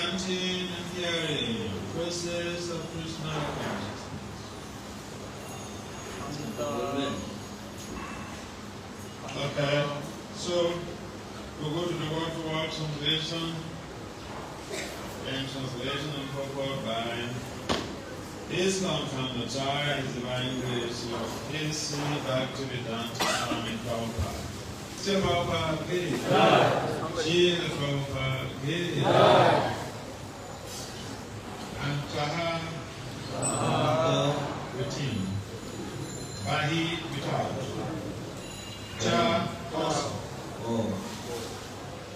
chanting and hearing process of Krishna consciousness. Okay, so we'll go to the word-for-word translation. And translation and purport by ISKCON from the Char is Divine Grace of Srimad Swami Prabhupada. Sri Prabhupada Ki Jai. Sri Prabhupada Ki Jai. Antaha Routine. Bahi Vital. Cha also.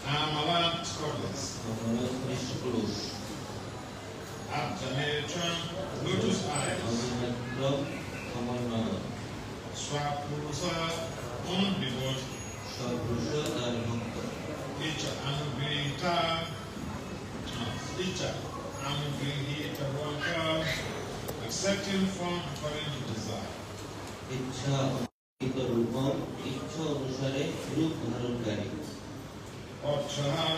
Amalat Cordless. Abjanetram, lotus eyes. Swapurusa, undevoted. Icha anugrihita, accepting from according to desire. Icha rupam, icha anusare rup dharanकारी. Ochaha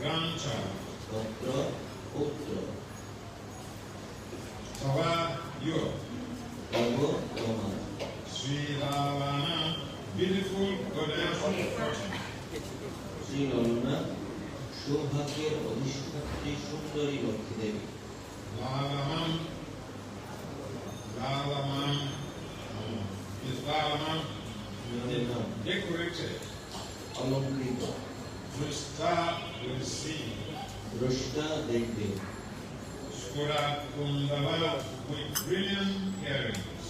Grancha. Patra, putra. Tava Yo. Tava Tama. Sri Lalana, beautiful goddess of fortune. Sri Lalana, Shobhagyer Adhishthati Sundari Bhakti Devi. Lalamam is Lalamam decorated. Alamkrita. Drushta will see. Drushta dekhe. Skura Kundala with brilliant earrings.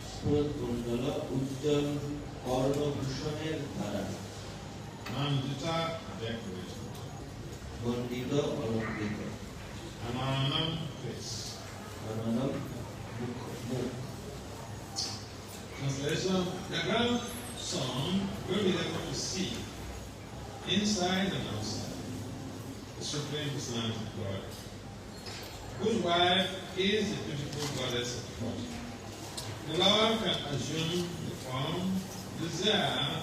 Skura Kundala Ujjal Karna Bhushaner Dhara. Mandita decorated. Mandita Alamkrita. Ananam face. Ananam Mukh. Translation: the grandson will be able to see inside and outside the Supreme Personality of God, whose wife is the beautiful goddess of fortune. The Lord can assume the form, desire,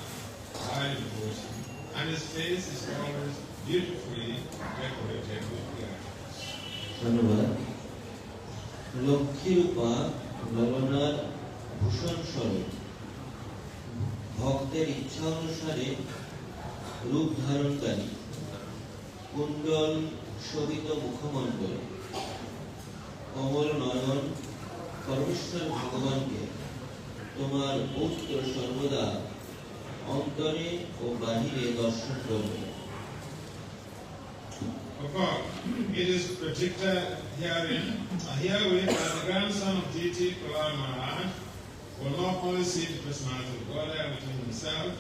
by devotion, and his face is always beautifully decorated with earrings. Dhanyavad. Lakshmi Rupa Lalanar Bhushan Swarup ভক্তের ইচ্ছা অনুসারে রূপ ধারণকারী কুণ্ডল শোভিত মুখমণ্ডল কমল নয়ন পরমেশ্বর ভগবানকে তোমার পুত্র সর্বদা অন্তরে ও বাহিরে দর্শন করবে। It is predicted herewith that the grandson of deity Prahlad Maharaj will not only see the personality of God within himself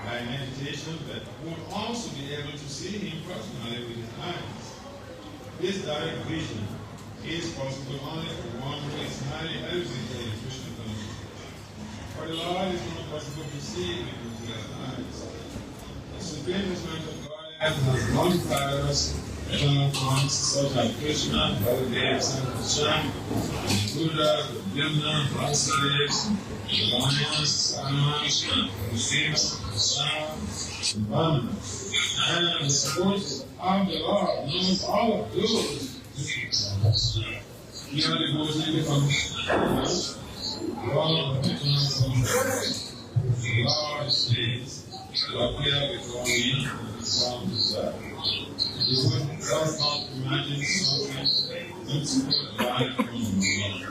by meditation, but will also be able to see him personally with his eyes. This direct vision is possible only for one who is highly elevated in Krishna consciousness. For the Lord is not possible to see with his eyes. The Supreme Personality of God has modified us eternal forms such as Krishna, Baladev, Sankarshan, Buddha, Vyamna, Vasudeva, Holiness, Srimad, Srimad, and the support of the Lord knows all of those. Here the devotion becomes one of the eternal forms. The Lord says, to appear before me in the form of desire. You would does not imagine something principle life from the Lord.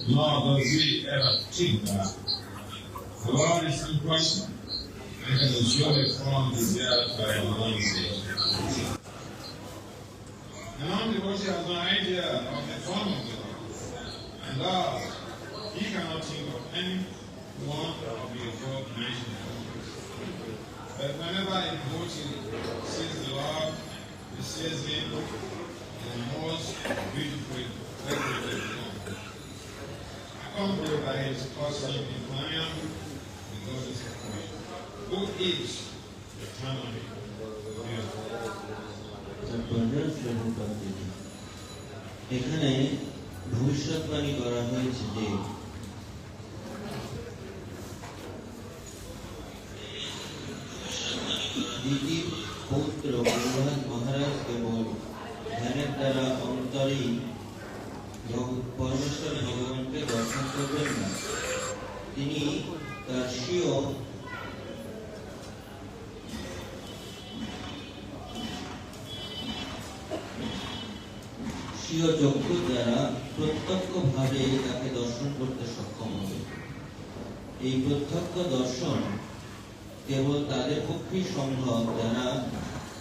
Nor does he ever think that. The Lord is in question and can enjoy from desired by the non-devotee. The non-devotee has no idea of the form of the Lord, and thus he cannot think of any one of the above mentioned forms. But whenever a devotee sees the Lord, he sees him in the most beautiful decorated form. Accompanied by his person in Maya, the goddess of Maya, who is eternally beautiful. এখানে ভবিষ্যৎবাণী করা হয়েছে যে দিদি পৌত্র প্রহ্লাদ মহারাজ কেবল ধ্যানের দ্বারা অন্তরেই পরমেশ্বর ভগবানকে দর্শন করবেন না, তিনি তার স্বীয় চক্ষুর দ্বারা প্রত্যক্ষভাবে তাকে দর্শন করতে সক্ষম হবে। এই প্রত্যক্ষ দর্শন কেবল তাদের পক্ষেই সম্ভব যারা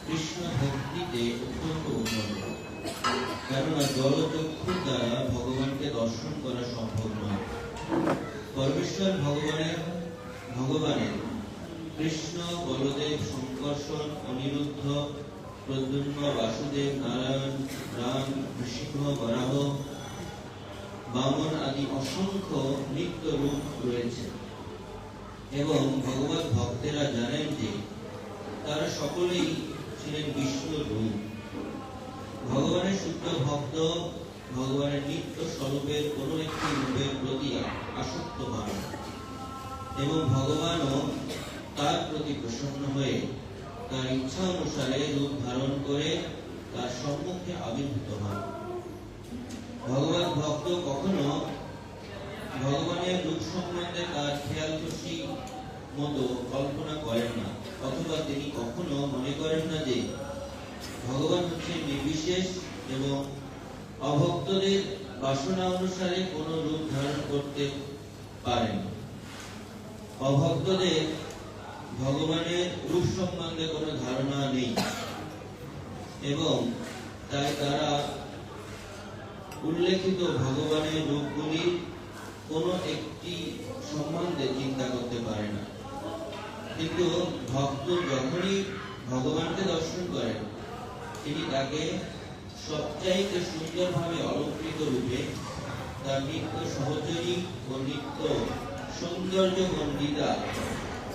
কৃষ্ণ ভক্তিতে অত্যন্ত উন্নত, কেননা জলচক্ষুর দ্বারা ভগবানকে দর্শন করা সম্ভব নয়। পরমেশ্বর ভগবানের কৃষ্ণ, বলদেব, শঙ্কর্ষণ, অনিরুদ্ধ, প্রদ্যুম্ন, বাসুদেব, নারায়ণ, রাম, নৃসিংহ, বরাহ, বামন আদি অসংখ্য নিত্য রূপ রয়েছে এবং ভগবত ভক্তেরা জানেন যে তারা সকলেই ছিলেন বিষ্ণুর রূপ। ভগবানের শুদ্ধ ভক্ত ভগবানের নিত্য স্বরূপের কোন একটি রূপের প্রতি আসক্ত হন এবং ভগবানও তার প্রতি প্রসন্ন হয়ে তার ইচ্ছা অনুসারে রূপ ধারণ করে তার সম্মুখে আবির্ভূত হন। ভগবত ভক্ত কখনো ভগবানের রূপ সম্বন্ধে তার খেয়াল খুশি মতো কল্পনা করেন না, অথবা তিনি কখনো মনে করেন না যে ভগবান হচ্ছেন নির্বিশেষ এবং অভক্তদের বাসনা অনুসারে কোন রূপ ধারণ করতে পারেন। অভক্তদের ভগবানের রূপ সম্বন্ধে কোনো ধারণা নেই এবং তাই তারা উল্লেখিত ভগবানের রূপগুলির কোনো একটি সম্বন্ধে চিন্তা করতে পারে না। কিন্তু ভক্ত যখনই ভগবানকে দর্শন করেন, তিনি তাকে সবচাইতে সুন্দরভাবে অলঙ্কৃত রূপে তার নিত্য সহচরী ও নিত্য সৌন্দর্য মণ্ডিতা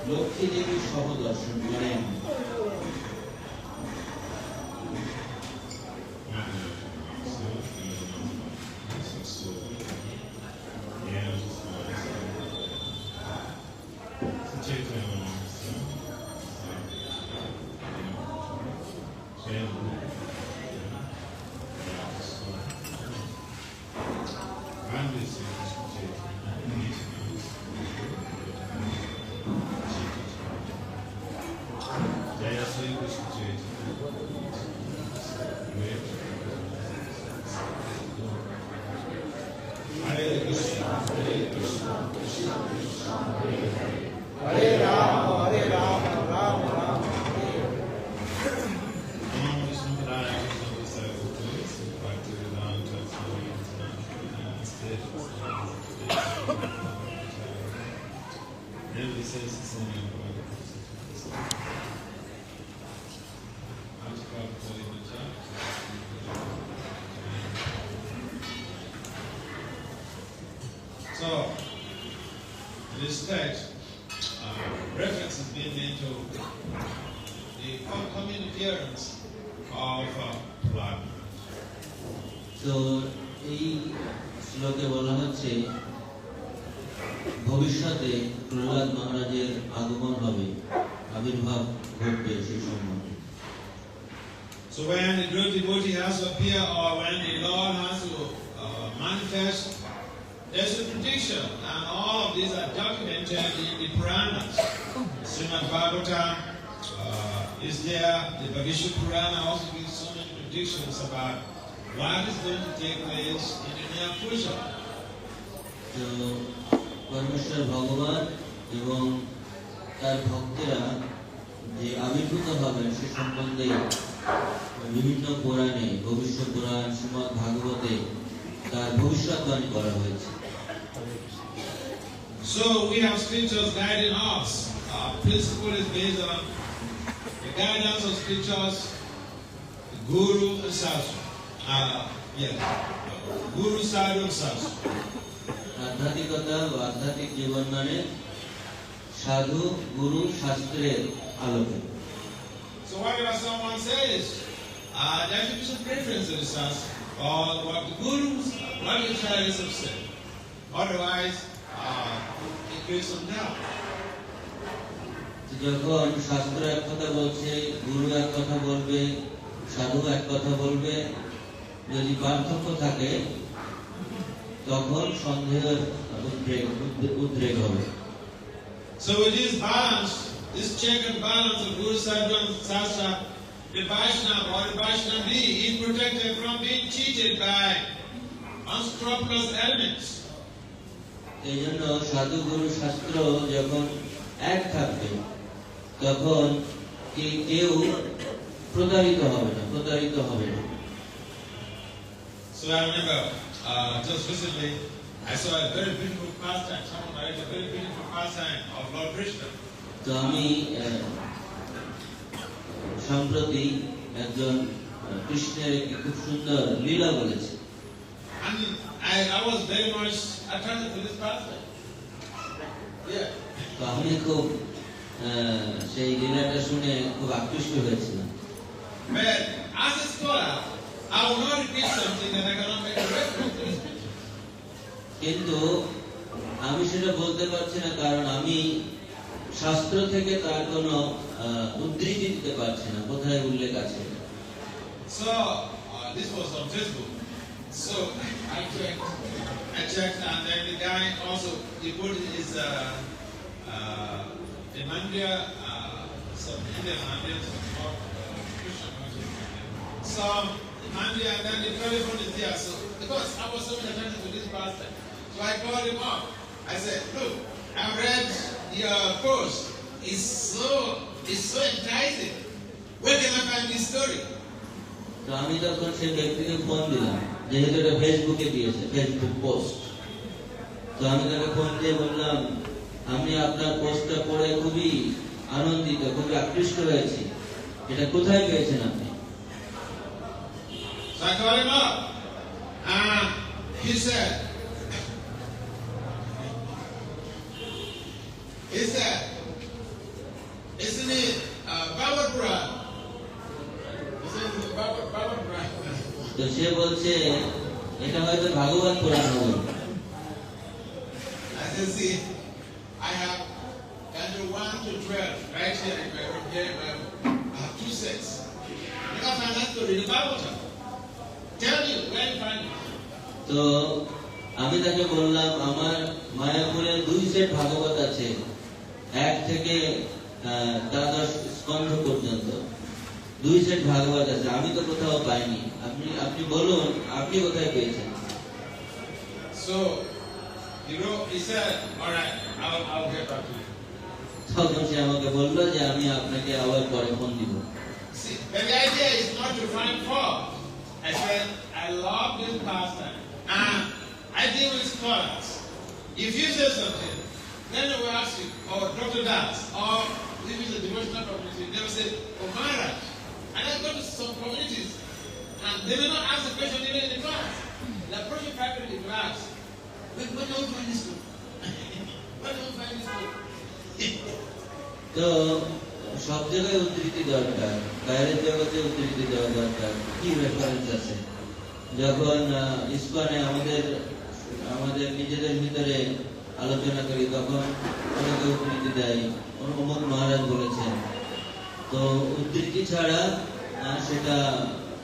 লক্ষ্মী দেবীর সহ দর্শন করেন। So, in this text, reference is being made to the upcoming appearance of blood. So, এই শ্লোকে বলা হচ্ছে ভবিষ্যতে প্রহ্লাদ মহারাজের আগমন হবে, আবির্ভাব ঘটবে সেই সম্বন্ধে। So when the great devotee has to appear, or when the Lord has to manifest, there's a prediction, and all of these are documented in the Puranas. Srimad Bhagavatam is there, the Bhagavad Purana also gives so many predictions about what is going to take place in the near future. So, পরমেশ্বর ভগবান এবং তার ভক্তেরা যে আবির্ভূত হবেন সে সম্বন্ধে বিভিন্ন পুরাণে, ভবিষ্যৎ পুরাণ, শ্রীমদ ভাগবতে তার ভবিষ্যৎবাণী করা হয়েছে। So we have scriptures guiding us. Our principle is based on the guidance of scriptures, the Guru and Sastra. Guru, Sadhu and Sastra. আধ্যাত্মিকতা ও আধ্যাত্মিক জীবন মানে সাধু, গুরু, শাস্ত্রের আলোকে। So whatever someone says, there should be some preference in the Sastra, or what the Gurus, what the acharyas have said. Otherwise, it creates some doubt. যখন শাস্ত্র এক কথা বলছে, গুরু এক কথা বলবে, সাধু এক কথা বলবে, যদি পার্থক্য থাকে তখন সন্দেহের উদ্রেক হবে। So with this balance, this check and balance of Guru Sadhu and Sastra, the Vaishnava or the Vaishnavi is protected from being cheated by unscrupulous elements. এই জন্য সাধু গুরু শাস্ত্র যখন এক থাকবে তখন কেউ প্রতারিত হবে না। So I remember just recently I saw a very beautiful pastime. Someone wrote a very beautiful pastime of Lord Krishna. তো আমি সম্প্রতি একজন কৃষ্ণের একটি খুব সুন্দর লীলা বলেছে। And I was very much attracted to this pastime. Yeah. তো আমি খুব সেই লীলাটা শুনে খুব আকৃষ্ট হয়েছিলাম। But as a scholar, I will not repeat something that I cannot make a reference to this picture. কিন্তু আমি সেটা বলতে পারছি না, কারণ আমি শাস্ত্র থেকে তার কোনো উদ্ধৃতি দিতে পারছি না, কোথায় উল্লেখ আছে। So this was on Facebook. So I checked, and then the guy also he put his in India, some Indian Indians or Christian Muslims. So in India, and then the telephone is there. So because I was so attentive to this pastor, so I called him up. I said, "Look, I've read your post. It's so enticing. Where can I find this story?" তো আমি তখন সেই ব্যক্তিকে phone দিলাম, যেহেতু এটা ফেসবুকে দিয়েছে, ফেসবুক পোস্ট। তো আমি তাকে ফোন দিয়ে বললাম, আমি আপনার পোস্টটা পড়ে খুবই আনন্দিত, খুবই আকৃষ্ট হয়েছি, এটা কোথায় পেয়েছেন আপনি? So I called him up, and he said, "Isn't it Bhagavatam?" তো সে বলছে এটা হয়তো ভাগবত পুরাণ হবে। I said, "See, I have chapter 1 to 12 right here in my Bible. I have 2 sets. Because I like to read the Bhagavatam. Tell me where you find it." তো আমি তাকে বললাম, আমার মায়াপুরে 2 সেট ভাগবত আছে, 1 থেকে দ্বাদশ স্কন্ধ পর্যন্ত 2 সেট ভাগবত আছে, আমি তো কোথাও পাইনি, আপনি বলুন আপনি কোথায় পেয়েছেন? So he said, "All right, I'll get back to you." তখন সে আমাকে বললো যে আমি আপনাকে আবার পরে ফোন দিব। See, but the idea is not to find fault. I said, I love this pastime, and I deal with scholars. If you say something, then they will ask you, or Dr. Das, or if it's a devotional community, they will say, "Oh, Maharaja." And I go to some communities, and they will not ask the question even in the class. They approach the faculty in the class. Where do you find this book? Where do you find this book? তো সব জায়গায় উদ্ধৃতি দরকার, বাইরের জগতে উদ্ধৃতি দেওয়া দরকার, কি রেফারেন্স আছে। যখন ইসকনে আমাদের নিজেদের ভিতরে আলোচনা করি তখন অনেকে উদ্ধৃতি দেয়, অমুক মহারাজ বলেছেন, তো উদ্ধৃতি ছাড়া সেটা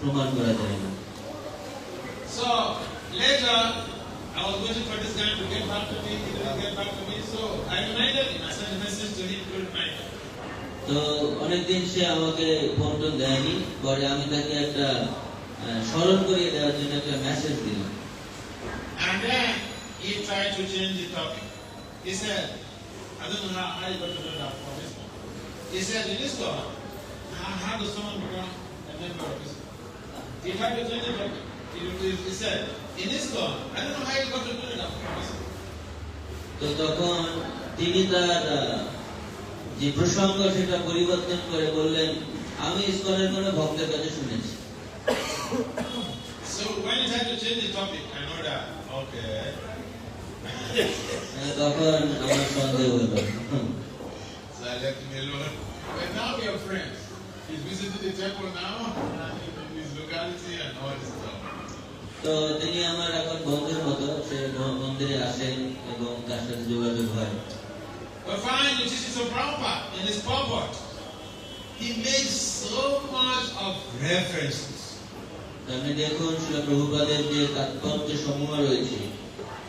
প্রমাণ করা যায় না। So later I was waiting for this guy to get back to me. He didn't get back to me, so I reminded him. I sent a message to him to remind him. তো অনেকদিন সে আমাকে phone tone দেয়নি, পরে আমি তাকে একটা স্মরণ করিয়ে দেওয়ার জন্য একটা মেসেজ দিলাম। And then he tried to change the topic. He said, "I don't know how you got to do that for this one." He said, "In ISKCON, how does someone become a member of ISKCON?" He tried to change the topic. He said, "In ISKCON, I don't know how you got to do that for ISKCON." তো তখন তিনি তার যে প্রসঙ্গ সেটা পরিবর্তন করে বললেন, আমি ইসকনের কোনো ভক্তের কাছে শুনেছি। So when he tried to change the topic, I know that, okay. তখন আমার সন্দেহ হলো। So I left him alone. But now we are friends. He's visited the temple now, in his locality and all this stuff. তো তিনি আমার এখন বন্ধুর মতো, সে মন্দিরে আসেন এবং তার সাথে যোগাযোগ হয়। But But find the teachings of Prabhupada in his purport. He made so much of references. আপনি দেখুন শ্রীল প্রভুপাদের যে তাৎপর্য সমূহ রয়েছে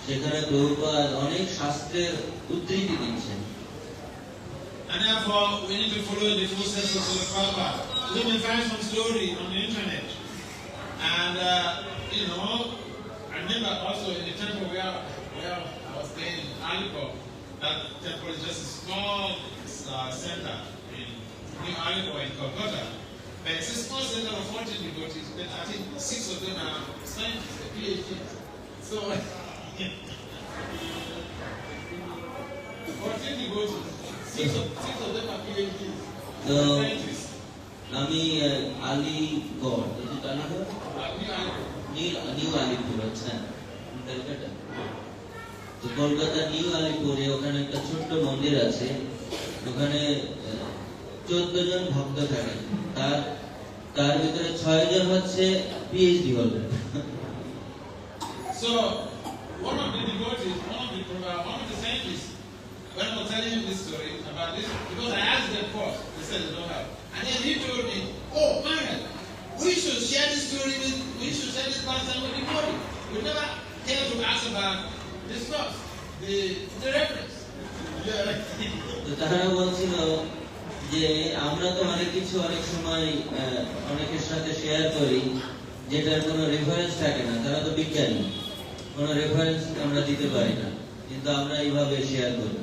সেখানে প্রভুপাদ অনেক শাস্ত্রের উদ্ধৃতি দিচ্ছেন। And therefore we need to follow the footsteps of Srila Prabhupada. You may find some story on the internet. And I remember also in the temple where I was staying in Alipur, that temple is just a small center in New Alipur in Kolkata. But it's a small center of 14 devotees, but I think 6 of them are scientists, PhDs. So, 14 devotees, 6 of them are PhDs. Scientists. আমি Aligarh, new Alipur, আচ্ছা কলকাতা। তো Kolkata new আলিপুরে ওখানে একটা ছোট্ট মন্দির আছে, ওখানে 14 জন ভক্ত থাকে, তার ভিতরে 6 জন হচ্ছে PhD holder. So one of the devotees, one of the scientists, when I was telling him this story about this, because I asked them first, they said they don't have. And then he told me, oh, Maharaja, we should share this concept with the body. We never care to ask about this first, the reference. তো তারা বলছিল যে আমরা তো অনেক কিছু অনেক সময় অনেকের সাথে শেয়ার করি যেটার কোনো রেফারেন্স থাকে না, তারা তো বিজ্ঞানী, কোনো রেফারেন্স আমরা দিতে পারি না, কিন্তু আমরা এইভাবে শেয়ার করি।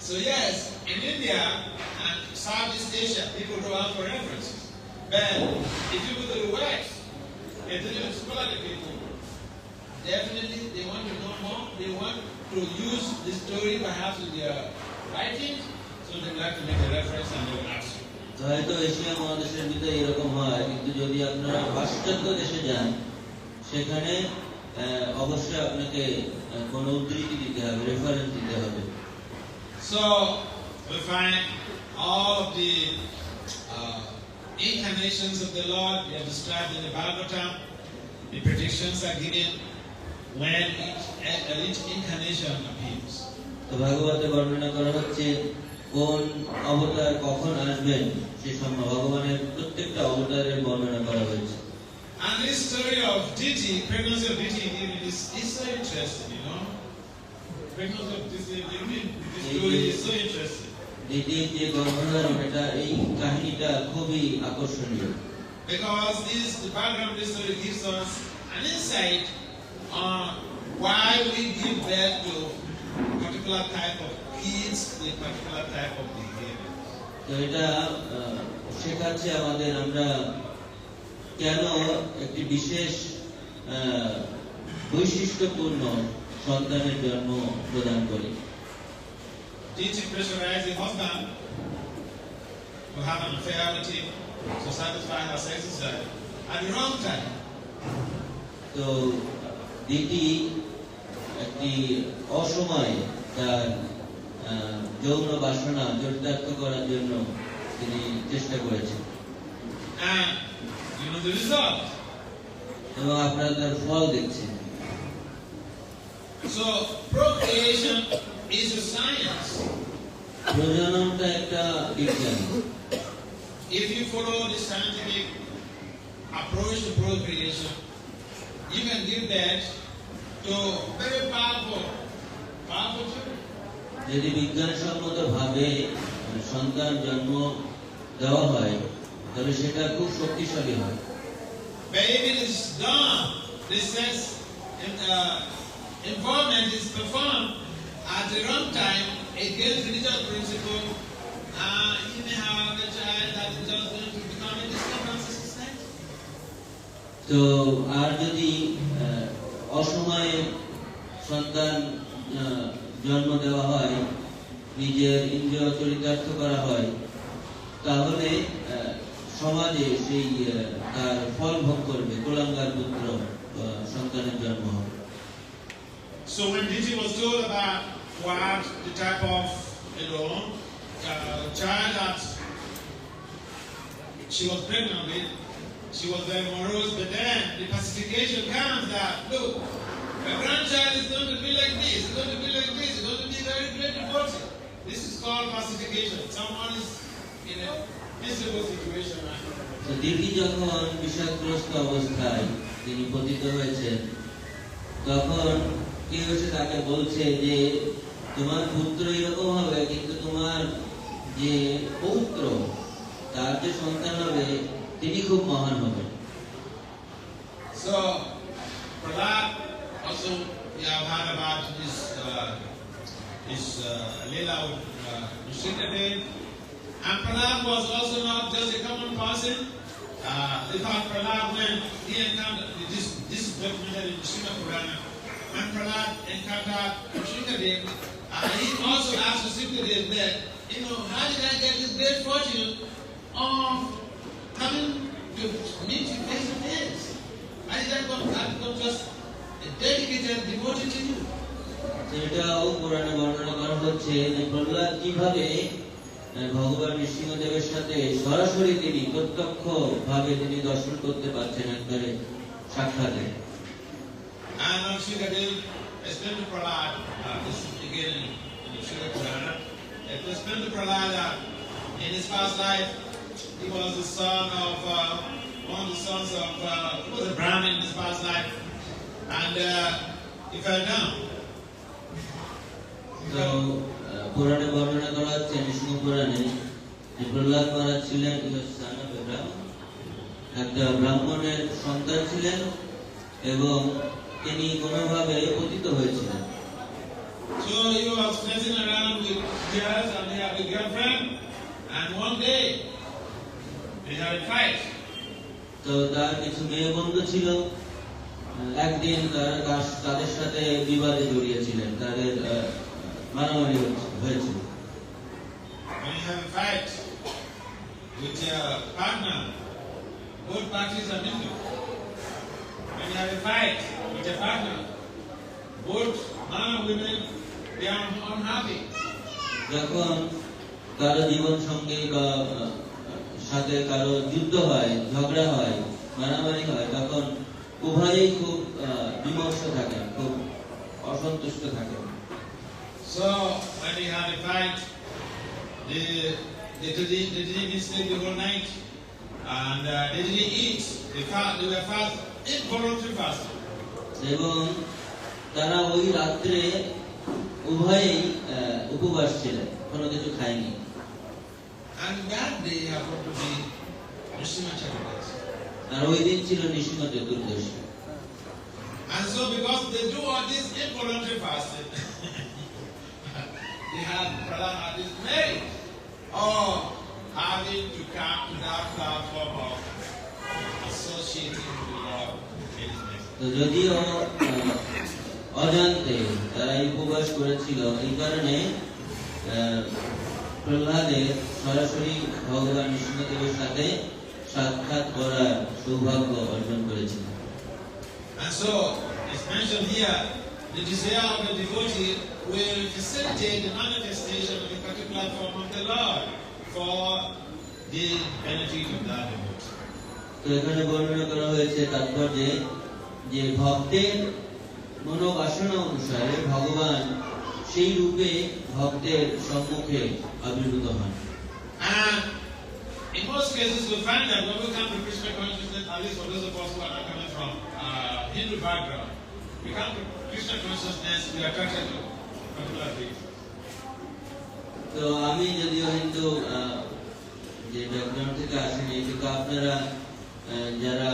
So yes, in India and Southeast Asia, people go out for references. But if you go to the West, intelligent scholarly people, definitely they want to know more. They want to use the story perhaps in their writings, so they like to make a reference and they will ask you. হয়তো Asia মহাদেশের ভিতরে এরকম হয়, কিন্তু যদি আপনারা পাশ্চাত্য দেশে যান সেখানে অবশ্যই আপনাকে কোনো উদ্ধৃতি দিতে হবে, রেফারেন্স দিতে হবে। So we find all of the incarnations of the Lord, they are described in the Bhagavatam. The predictions are given when each incarnation appears. তো ভাগবতে বর্ণনা করা হচ্ছে কোন অবতার কখন আসবেন সেই সময় ভগবানের প্রত্যেকটা অবতারের বর্ণনা করা হয়েছে। And this story of deity, pregnancy of deity is so interesting, you know. Pregnancy of deity, this story is so interesting. দ্বিতীয় যে গর্ভধারণ, এটা এই কাহিনীটা খুবই আকর্ষণীয়। Because the background of this story gives us an insight on why we give birth to a particular type of kids with particular type of behavior. তো এটা শেখাচ্ছে আমাদের আমরা কেন একটি বিশেষ বৈশিষ্ট্যপূর্ণ সন্তানের জন্ম প্রদান করি। Deity pressurized the husband to have an affair with him to satisfy her sex desire at the wrong time. তো দিতি একটি অসময়ে তার যৌন বাসনা চরিতার্থ করার জন্য তিনি চেষ্টা করেছেন। And you know the result. এবং আপনারা তার ফল দেখছেন। So procreation is a science. প্রজননটা একটা বিজ্ঞান। If you follow the scientific approach to procreation, you can give birth to very powerful children. যদি বিজ্ঞানসম্মত ভাবে সন্তান জন্ম দেওয়া হয় তবে সেটা খুব শক্তিশালী হয়। But if it is done, the sex involvement is performed at the wrong time against religious principle, you may have a child that is just going to become a disturbance in society. তো আর যদি অসময়ে সন্তান জন্ম দেওয়া হয়, নিজের ইন্দ্রিয় চরিতার্থ করা হয়, তাহলে সমাজে সেই তার ফল ভোগ করবে, কুলাঙ্গার পুত্র সন্তানের জন্ম হবে। So when Diti was told about what the type of child that she was pregnant with, she was very morose, but then the pacification comes that, look, my grandchild is going to be like this, it's going to be like this, it's going to be very great devotee. This is called pacification. Someone is in a miserable situation. তো দিদি যখন বিষাদগ্রস্ত অবস্থায় তিনি পতিত হয়েছেন, তখন কেউ এসে তাকে বলছে যে তোমার পুত্র এরকম হবে, কিন্তু তোমার যে পৌত্র, তার যে সন্তান হবে, তিনি খুব মহান হবেন। So Prahlad also, we have heard about his Leela with Srimad. And Prahlad was also not just a common person. Because Prahlad, when he encountered, this is documented in Srimad Purana, when Prahlad encountered Srimad, he also asked Srimad that, how did I get this great fortune of coming to meet you face to face? How did I become just a dedicated devotee to you? এটাও পুরাণে বর্ণনা করা হচ্ছে যে প্রহ্লাদ কিভাবে ভগবান নৃসিংহদেবের সাথে সরাসরি তিনি প্রত্যক্ষ ভাবে তিনি দর্শন করতে পারছেন একবারে সাক্ষাতে। And Srimad explained to Prahlad, this is again in the Srimad Purana, it explained to Prahlad that in his past life he was the son of one of the sons of he was a Brahmin in his past life, and he fell down. তো পুরাণে বর্ণনা করা হচ্ছে নৃসিংহ পুরাণে যে প্রহ্লাদ মহারাজ ছিলেন একটা ব্রাহ্মণের সন্তান ছিলেন এবং তিনি কোনোভাবে পতিত হয়েছিলেন। So he was messing around with girls and he had a girlfriend, and one day they had a fight. তো তার কিছু মেয়ে বন্ধু ছিল, একদিন তাদের সাথে বিবাদে জড়িয়েছিলেন, তাদের মারামারি হয়েছিল। When you have a fight with your partner, both parties are miserable. When you have a fight with your partner, both men and women, they are unhappy. যখন কারো জীবন সঙ্গী বা সাথে কারো যুদ্ধ হয়, ঝগড়া হয়, মারামারি হয়, তখন উভয়েই খুব বিমর্ষ থাকেন, খুব অসন্তুষ্ট থাকেন। So when they had a fight, they didn't even sleep the whole night, and they didn't eat. They were fast, involuntary fasting. এবং তারা ওই রাত্রে উভয়েই উপবাস ছিলেন, কোনো কিছু খায়নি। And that day happened to be Nrsimha Chaturdashi. আর ওই দিন ছিল নৃসিংহ চতুর্দশী। And so because they do all this involuntary fasting, they had Prahlad had this merit of having to come to that platform of associating with the Lord in His name. তো যদিও অজান্তে তারা উপবাস করেছিল, এই কারণে প্রহ্লাদের সরাসরি ভগবান নৃসিংহদেবের সাথে সাক্ষাৎ করার সৌভাগ্য অর্জন করেছিল। And so it's mentioned here, the desire of the devotee will facilitate the manifestation of a particular form of the Lord for the benefit of that devotee. তো এখানে বর্ণনা করা হয়েছে তাৎপর্যে যে ভক্তের মনোবাসনা অনুসারে ভগবান সেই রূপে ভক্তের সম্মুখে আবির্ভূত হন। And in most cases we find that when we come to Krishna consciousness, at least for those of us who are not coming from Hindu background, we come to Krishna consciousness, we are attracted to particular things. তো আমি যদিও হিন্দু যে background থেকে আসেনি, কিন্তু আপনারা যারা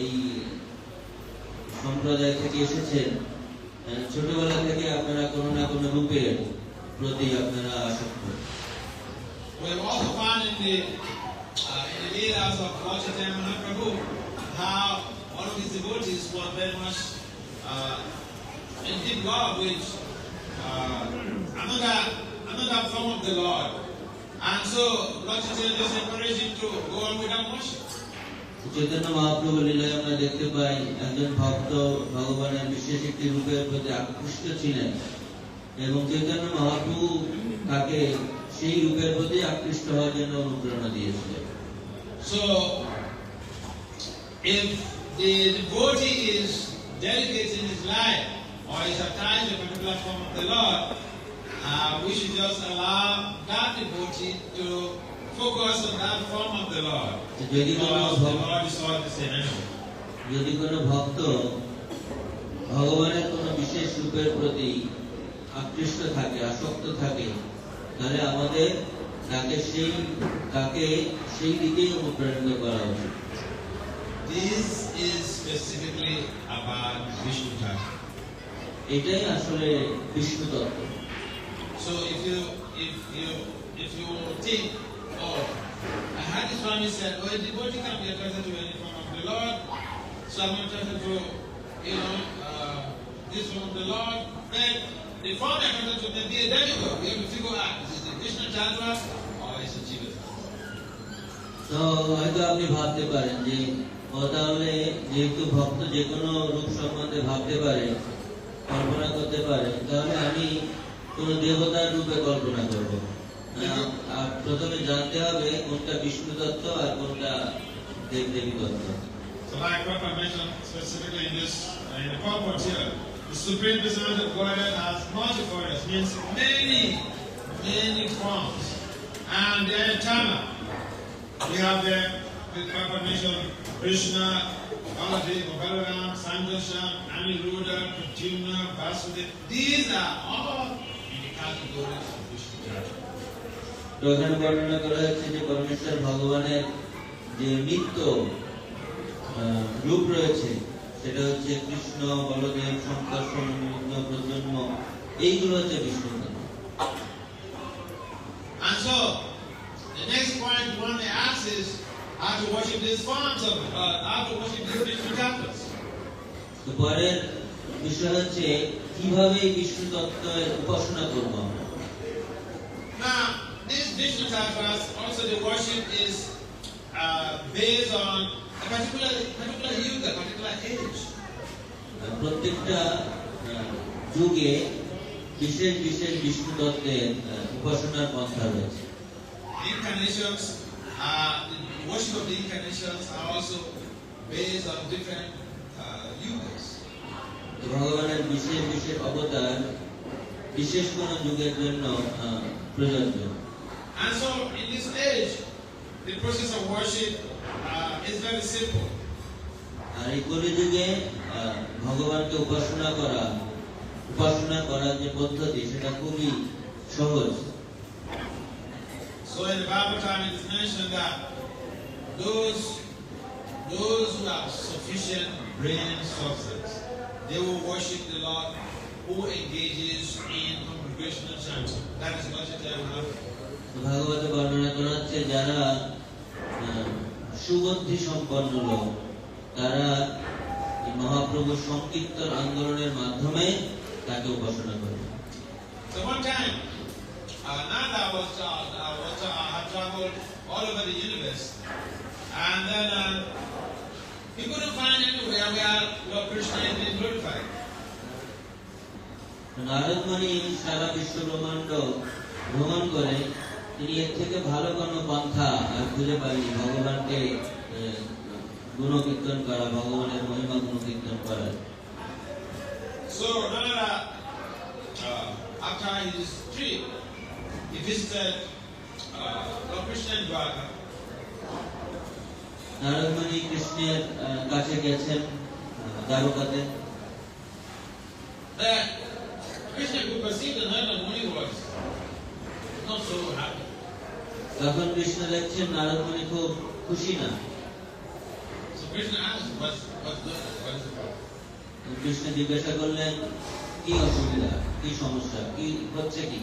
এই সম্প্রদায় থেকে এসেছেন, ছোটবেলা থেকে আপনারা কোনো না কোনো রূপের প্রতি আপনারা আসক্ত। We have also found in the leaders of Lord Chaitanya Mahaprabhu how one of his devotees was very much in deep love with another form of the Lord, and so Lord Chaitanya just encouraged him to go on with that worship. Chaitanya Mahaprabhu লীলায় আমরা দেখতে পাই একজন ভক্ত ভগবানের বিশেষ একটি রূপের প্রতি আকৃষ্ট ছিলেন এবং চৈতন্য মহাপ্রভু তাকে সেই রূপের প্রতি আকৃষ্ট হওয়ার জন্য অনুপ্রেরণা দিয়েছিলেন। So if the devotee is dedicating his life or is attached to a particular form of the Lord, we should just allow that devotee to focus on that form of the Lord. Because the Lord is all the same anyway. যদি কোনো ভক্ত ভগবানের কোনো বিশেষ রূপের প্রতি আকৃষ্ট থাকে, আসক্ত থাকে, তাহলে আমাদের তাকে সেই দিকেই অনুপ্রাণিত করা উচিত। This is specifically about Vishnu Dhaka. এটাই আসলে বিষ্ণু তত্ত্ব। So if you think, oh, I had this Swami said, oh, a devotee can be attracted to any form of the Lord, so I'm attracted to, this form of the Lord, then the form I'm attracted to may be a demigod. We have to figure out, is it a Krishna Tattva or is it Jiva Tattva? তো হয়তো আপনি ভাবতে পারেন যে তাহলে যেহেতু ভক্ত যে কোনো রূপ সম্বন্ধে ভাবতে পারে, কল্পনা করতে পারে, তাহলে আমি কোন দেবতার রূপে কল্পনা করব। প্রথমে জানতে হবে কোনটা বিষ্ণু তত্ত্ব আর কোনটা দেবদেবী তত্ত্ব। So like Prabhupada mentioned specifically in this, in the purport here, the Supreme Personality of Godhead has multiple, means many forms, and they are eternal. We have the Prabhupada mentioned Krishna, Baladev, Balaram, Sanjosha, Aniruddha, Pradyumna, Vasudeva. These are all in the category of Vishnu Tattva. তো এখানে বর্ণনা করা হচ্ছে যে পরমেশ্বর ভগবানের যে নিত্য রূপ রয়েছে সেটা হচ্ছে কৃষ্ণ, বলদেব, শঙ্কর, সমন্বিত, প্রজন্ম, এইগুলো হচ্ছে বিষ্ণু তত্ত্ব। And so the next point one they ask is how to worship these forms of God, how to worship these Vishnu Tattvas. তো পরের বিষয় হচ্ছে কিভাবে এই বিষ্ণু তত্ত্বের উপাসনা করব আমরা। Now these Vishnu Tattvas, also the worship is based on a particular yuga, particular age. প্রত্যেকটা যুগে বিশেষ বিশেষ বিষ্ণু তত্ত্বের উপাসনার পন্থা রয়েছে। Incarnations, the worship of the incarnations are also based on different yugas. ভগবানের বিশেষ বিশেষ অবতার বিশেষ কোন যুগের জন্য প্রযোজ্য। And so in this age, the process of worship is very simple. আর এই কলিযুগে ভগবানকে উপাসনা করার যে পদ্ধতি সেটা খুবই সহজ। So in the Bhagavatam it is mentioned that those who have sufficient brain substance, they will worship the Lord who engages in congregational chanting. That is what it tells. ভাগবতে বর্ণনা করা হচ্ছে যারা সুবুদ্ধি সম্পন্ন লোক তারা মহাপ্রভুর সংকীর্তন আন্দোলনের মাধ্যমে তাকে উপাসনা করবে। So one time, Nanda had traveled all over the universe, and then he couldn't find anywhere where Lord Krishna is being glorified. Narad মুনি সারা বিশ্ব ব্রহ্মাণ্ড ভ্রমণ করে তিনি এর থেকে ভালো কোনো পন্থা খুঁজে পাননি ভগবানকে গুণকীর্তন করা, ভগবানের মহিমা গুণকীর্তন করার। So Nanda, after his trip, he visited Lord Krishna in Dhaka. Narad মুনি কৃষ্ণের কাছে গেছেন দ্বারকাতে। Krishna could perceive that Narada Muni was not so happy. তখন কৃষ্ণ দেখছেন নারদ মুনি খুব খুশি না। So Krishna asked, what's good? What is the problem? Krishna জিজ্ঞাসা করলেন কি অসুবিধা, কি সমস্যা, কি হচ্ছে কি?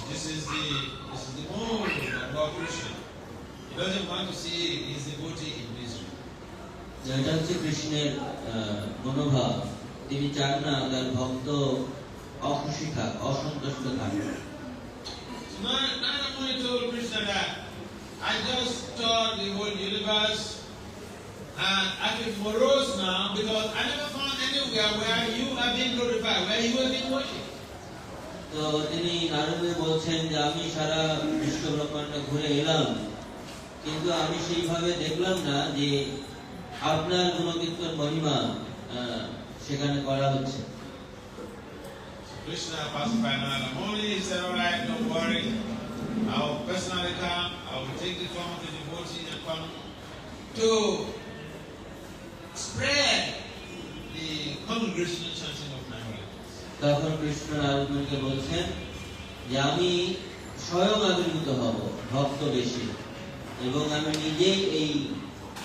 This is the mood of Lord Krishna. He doesn't want to see his devotee in misery. এটা হচ্ছে কৃষ্ণের মনোভাব, তিনি চান না তার ভক্ত অখুশি থাক, অসন্তুষ্ট থাক। Narada Muni told Krishna that I just toured the whole universe and I feel morose now because I never found anywhere where you have been glorified, where you have been worshipped. তো তিনি নারদে বলছেন যে আমি সারা বিশ্ব ব্রহ্মাণ্ড ঘুরে এলাম, কিন্তু আমি সেইভাবে দেখলাম না যে আপনার গুণকীর্তন মহিমা সেখানে করা হচ্ছে। Krishna pacified Narada Muni. He said, all right, don't worry. I will personally come. I will take the form of the devotee and come to spread the congregational chanting of my holiness. তখন কৃষ্ণ নারদকে বলছেন যে আমি স্বয়ং আবির্ভূত হব ভক্ত বেশি এবং আমি নিজেই এই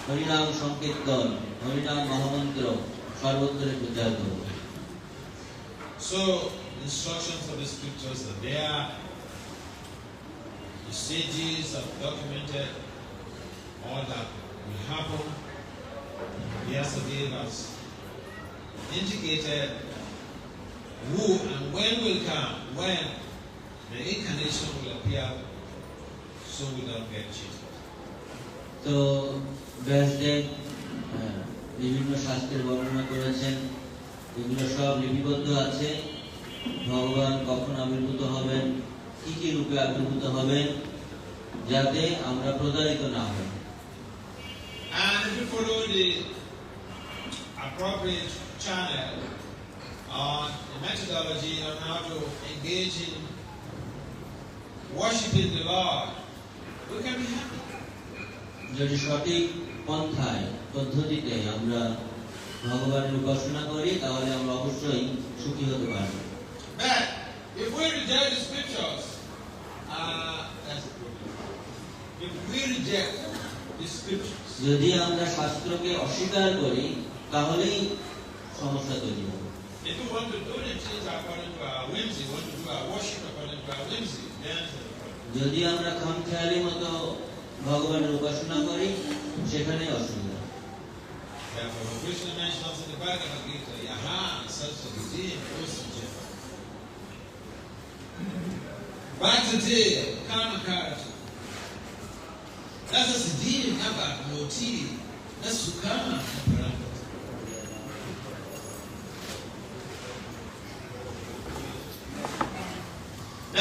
হরিনাম সংকীর্তন হরিনাম মহামন্ত্র সর্বত্র প্রচার করব। So instructions of the scriptures are there. The sages have documented all that will happen. Vasudeva has indicated who and when will come, when the incarnation will appear, so we don't get cheated. তো ব্যাসদেব বিভিন্ন শাস্ত্রের বর্ণনা করেছেন, এগুলো সব লিপিবদ্ধ আছে। ভগবান কখন আবির্ভূত হবেন, কি কি রূপে আবির্ভূত হবেন, যাতে আমরা প্রতারিত না হই। And if you follow the appropriate channel on the methodology on how to engage in worshiping the Lord, we can be happy. যদি সঠিক পন্থায় পদ্ধতিতে আমরা ভগবানের উপাসনা করি তাহলে আমরা অবশ্যই সুখী হতে পারব। But if we reject the scriptures, that's the problem. If we reject the scriptures, যদি আমরা শাস্ত্রকে অস্বীকার করি তাহলেই সমস্যা তৈরি হবে। if we want to do the things according to our whimsy, want to do our worship according to our whimsy, then there's a problem. যদি আমরা খামখেয়ালি মতো ভগবানের উপাসনা করি সেখানেই অসুবিধা। Therefore, Krishna mentions in the Bhagavad Gita, Yaha, Satsaviti, Osija. Bhakti, Karmakarta. That's a siddhi, Naba, Moti, that's Sukama,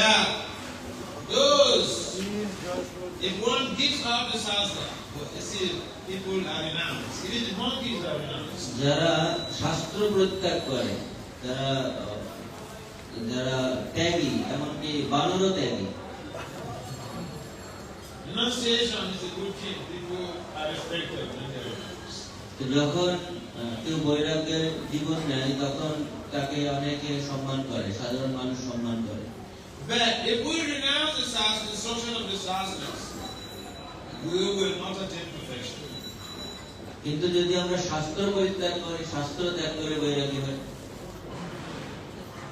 Now, those, if one gives out the shastra, see, people are renounced. Even the monkeys are renounced. যারা শাস্ত্র প্রত্যাগ করে, যারা ত্যাগী, এমনকি বানরও ত্যাগী। Renunciation is a good thing. People are respected when they renounce. যখন কেউ বৈরাগ্যের জীবন নেয় তখন তাকে অনেকে সম্মান করে, সাধারণ মানুষ সম্মান করে। But if we renounce the instruction of the shastras, we will not attain perfection. কিন্তু যদি আমরা শাস্ত্র পরিত্যাগ করি, শাস্ত্র ত্যাগ করে বৈরাগী হই,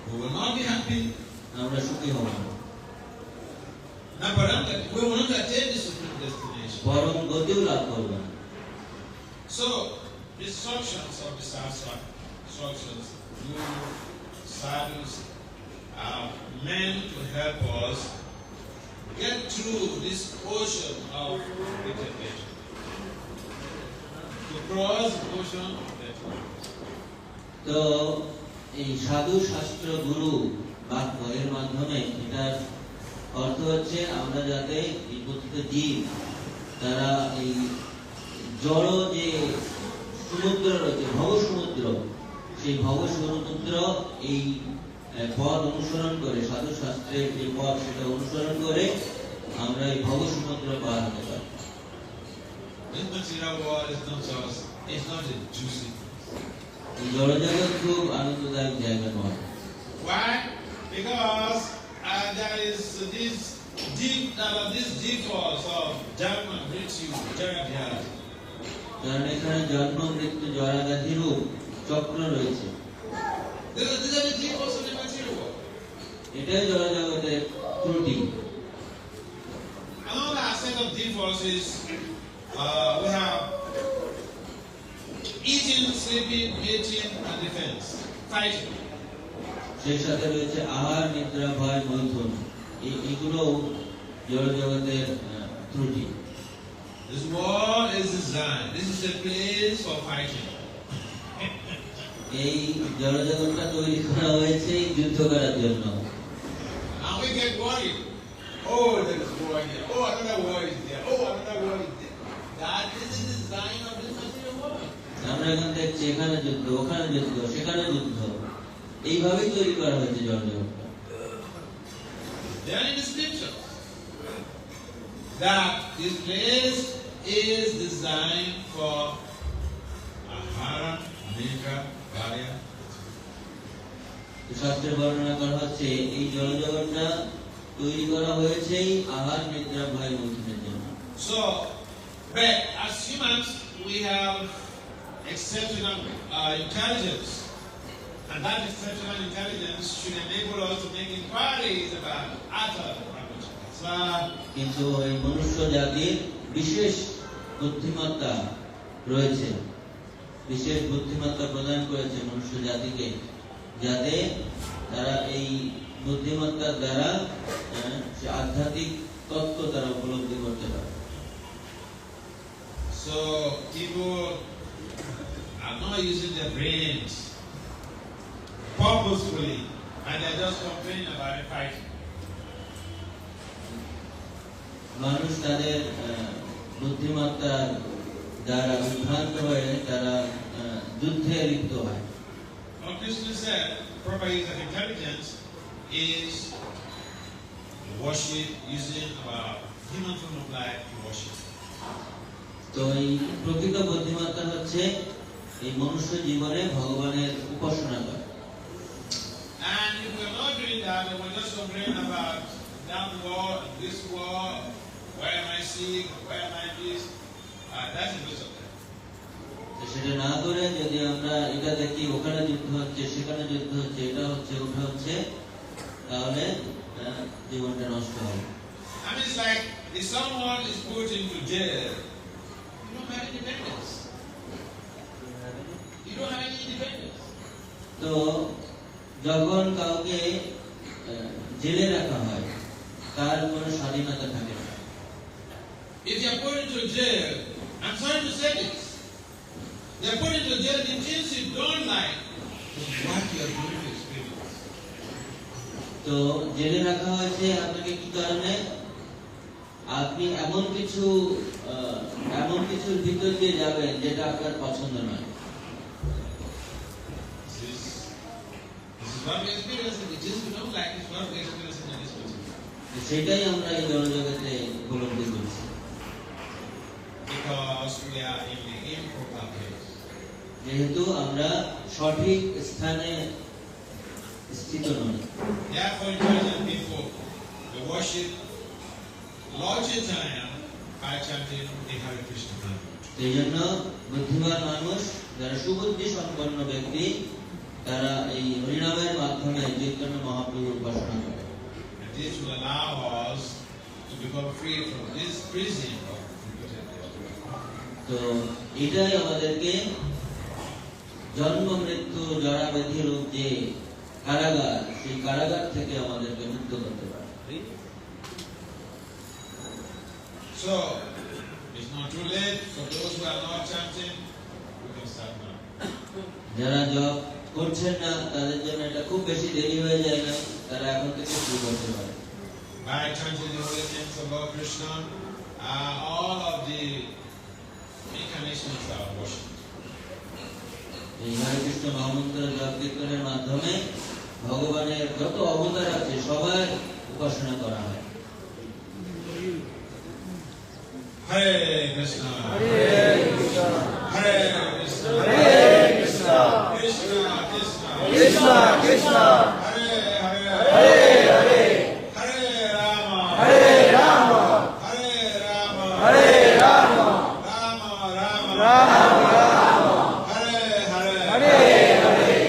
we will not be happy. আমরা সুখী হব না। We will not attain the supreme destination. পরম গতিও লাভ করব না। So, the instructions of the shastra, instructions, guru, sadhus, are meant to help us get through this ocean of bitterness. To cross the ocean of bitterness. তো এই সাধু শাস্ত্র গুরু বাক্য এর মাধ্যমে এটার অর্থ হচ্ছে আমরা যাতে এই প্রতিটা জীব তারা এই জড় যে সমুদ্র রয়েছে ভব সমুদ্র, সেই ভব সমুদ্র এই পথ অনুসরণ করে, সাধু শাস্ত্রের যে পথ সেটা অনুসরণ করে আমরা এই ভব সমুদ্র পার হতে পারি। This material world is not just, it's not a juicy. জড়জগৎ খুব আনন্দদায়ক জায়গা নয়। Why? Because there is these deep falls of Dharma, Mrityu, Jara. কারণ এখানে জন্ম মৃত্যু জরাব্যাধি রূপ চক্র রয়েছে। These are the deep falls of the material world. এটাই জড়জগতের ত্রুটি। Another set of deep falls is we have eating, sleeping, mating, and defense, fighting. সেই সাথে রয়েছে আহার, নিদ্রা, ভয়, মৈথুন, এগুলো জড়জগতের ত্রুটি। This world is designed. This is a place for fighting. এই জড়জগৎটা তৈরি করা হয়েছে যুদ্ধ করার জন্য। And we get worried. Oh, there is war here. Oh, another war is there. Oh, another war is there. That is the design of this material world. আমরা এখন দেখছি এখানে যুদ্ধ, ওখানে যুদ্ধ, সেখানে যুদ্ধ। এইভাবেই তৈরি করা হয়েছে জড়জগৎটা। There in the scripture that this place is designed for ahara, anika, bhaya. শাস্ত্রে বর্ণনা করা হচ্ছে এই জড়জগৎটা তৈরি করা হয়েছে আহার, নিদ্রা, ভয়, মৈথুনের জন্য। So, but as humans, we have exceptional intelligence, and that exceptional intelligence should enable us to make inquiries about other languages. কিন্তু এই মনুষ্য জাতির বিশেষ বুদ্ধিমত্তা রয়েছে, বিশেষ বুদ্ধিমত্তা প্রদান করেছে মনুষ্য জাতিকে, যাতে তারা এই বুদ্ধিমত্তার দ্বারা সে আধ্যাত্মিক তত্ত্ব তারা উপলব্ধি করতে পারে। So people are not using their brains purposefully, and they're just complaining about it fighting. মানুষ তাদের বুদ্ধিমত্তার দ্বারা বিভ্রান্ত হয়ে তারা যুদ্ধে লিপ্ত হয়। What Krishna said, proper use of intelligence is worship using our human form of life to worship. তো এই প্রকৃত বুদ্ধিমত্তা হচ্ছে এই মনুষ্য জীবনে ভগবানের উপাসনা করা। And if we're not doing that, and we're just complaining about that war, this war, why am I sick, why am I this, that's a waste of time. সেটা না করে যদি আমরা এটা দেখি ওখানে যুদ্ধ হচ্ছে, সেখানে যুদ্ধ হচ্ছে, এটা হচ্ছে, ওটা হচ্ছে, তাহলে জীবনটা নষ্ট হবে। I mean, it's like if someone is put into jail, you don't have independence. You don't have any independence. তো যখন কাউকে জেলে রাখা হয় তার কোনো স্বাধীনতা থাকে না। If you are put into jail, I'm sorry to say this, they are put into jail, the things you don't like is what you are going to experience. তো জেলে রাখা হয়েছে আপনাকে কি কারণে? আপনি এমন কিছুর ভিতর দিয়ে যাবেন যেটা আপনার পছন্দ নয়। This is what we experience, and the things we don't like is what we experience in this place. সেটাই আমরা এই জড়জগতে উপলব্ধি করছি। Because we are in the improper place. যেহেতু আমরা সঠিক স্থানে স্থিত নই। Therefore, intelligent people, they worship Lord Chaitanya by chanting the Hare Krishna mantra. এই জন্য বুদ্ধিমান মানুষ, যারা সুবুদ্ধি সম্পন্ন ব্যক্তি, তারা এই হরিনামের মাধ্যমে চৈতন্য মহাপ্রভুর উপাসনা করে। And this will allow us to become free from this prison of repeated death. তো এটাই আমাদেরকে জন্ম মৃত্যু জরা ব্যাধি রোগ যে কারাগার, সেই কারাগার থেকে আমাদেরকে মুক্ত করতে পারে। So, it's not too late for those who are not chanting, we can start now. যারা জপ করছেন না তাদের জন্য এটা খুব বেশি দেরি হয়ে যায় না, তারা এখন থেকে শুরু করতে পারে। By chanting the holy names of Lord Krishna, all of the incarnations are worshipped. এই হরে কৃষ্ণ মহামন্ত্র জপ কীর্তনের মাধ্যমে ভগবানের যত অবতার আছে সবার উপাসনা করা হয়। Hare Krishna, Hare Krishna, Hare Krishna, Hare Krishna, Krishna Krishna, Krishna Krishna, Hare Hare, Hare Hare, Hare Rama, Hare Rama, Hare Rama, Hare Rama, Rama Rama, Rama Rama, Hare Hare, Hare Hare.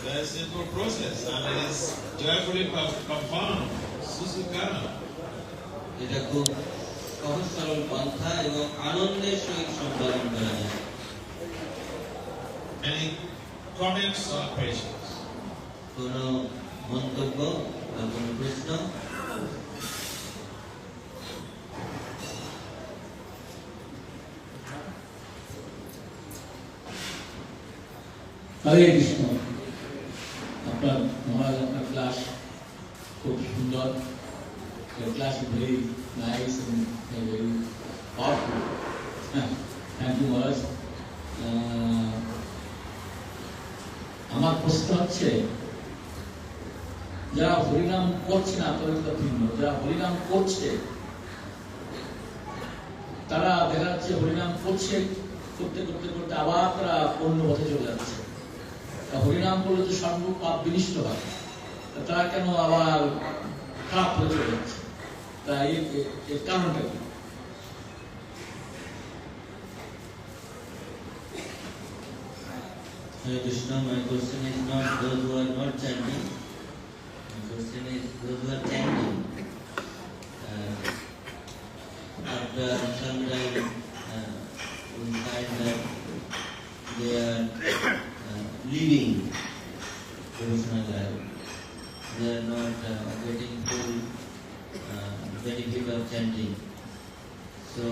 Very simple process, and it is joyfully performed. Susukara. এটা খুব সহজ সরল পন্থা এবং আনন্দের সহিত সম্পাদন করা যায়। Any comments or questions? কোনো মন্তব্য বা কোনো প্রশ্ন? হরে কৃষ্ণ। আপনার মহারাজ আপনার ক্লাস খুব সুন্দর। Your class is very nice and very powerful. Thank you, Maharaj. আমার প্রশ্ন হচ্ছে যারা হরিনাম করছে না তাদের তো ভিন্ন, যারা হরিনাম করছে তারা দেখা যাচ্ছে হরিনাম করছে, করতে করতে করতে আবার তারা অন্য পথে চলে যাচ্ছে। হরিনাম করলে তো সর্বরূপ পাপ বিনিষ্ট হয়, তারা কেন আবার খারাপ হয়ে চলে যাচ্ছে? তাই এর কারণটা কি? Hare Krishna, my question is not those who are not chanting. My question is those who are chanting. After some time, we find that they are living devotional life. They are not getting full benefit of chanting. So,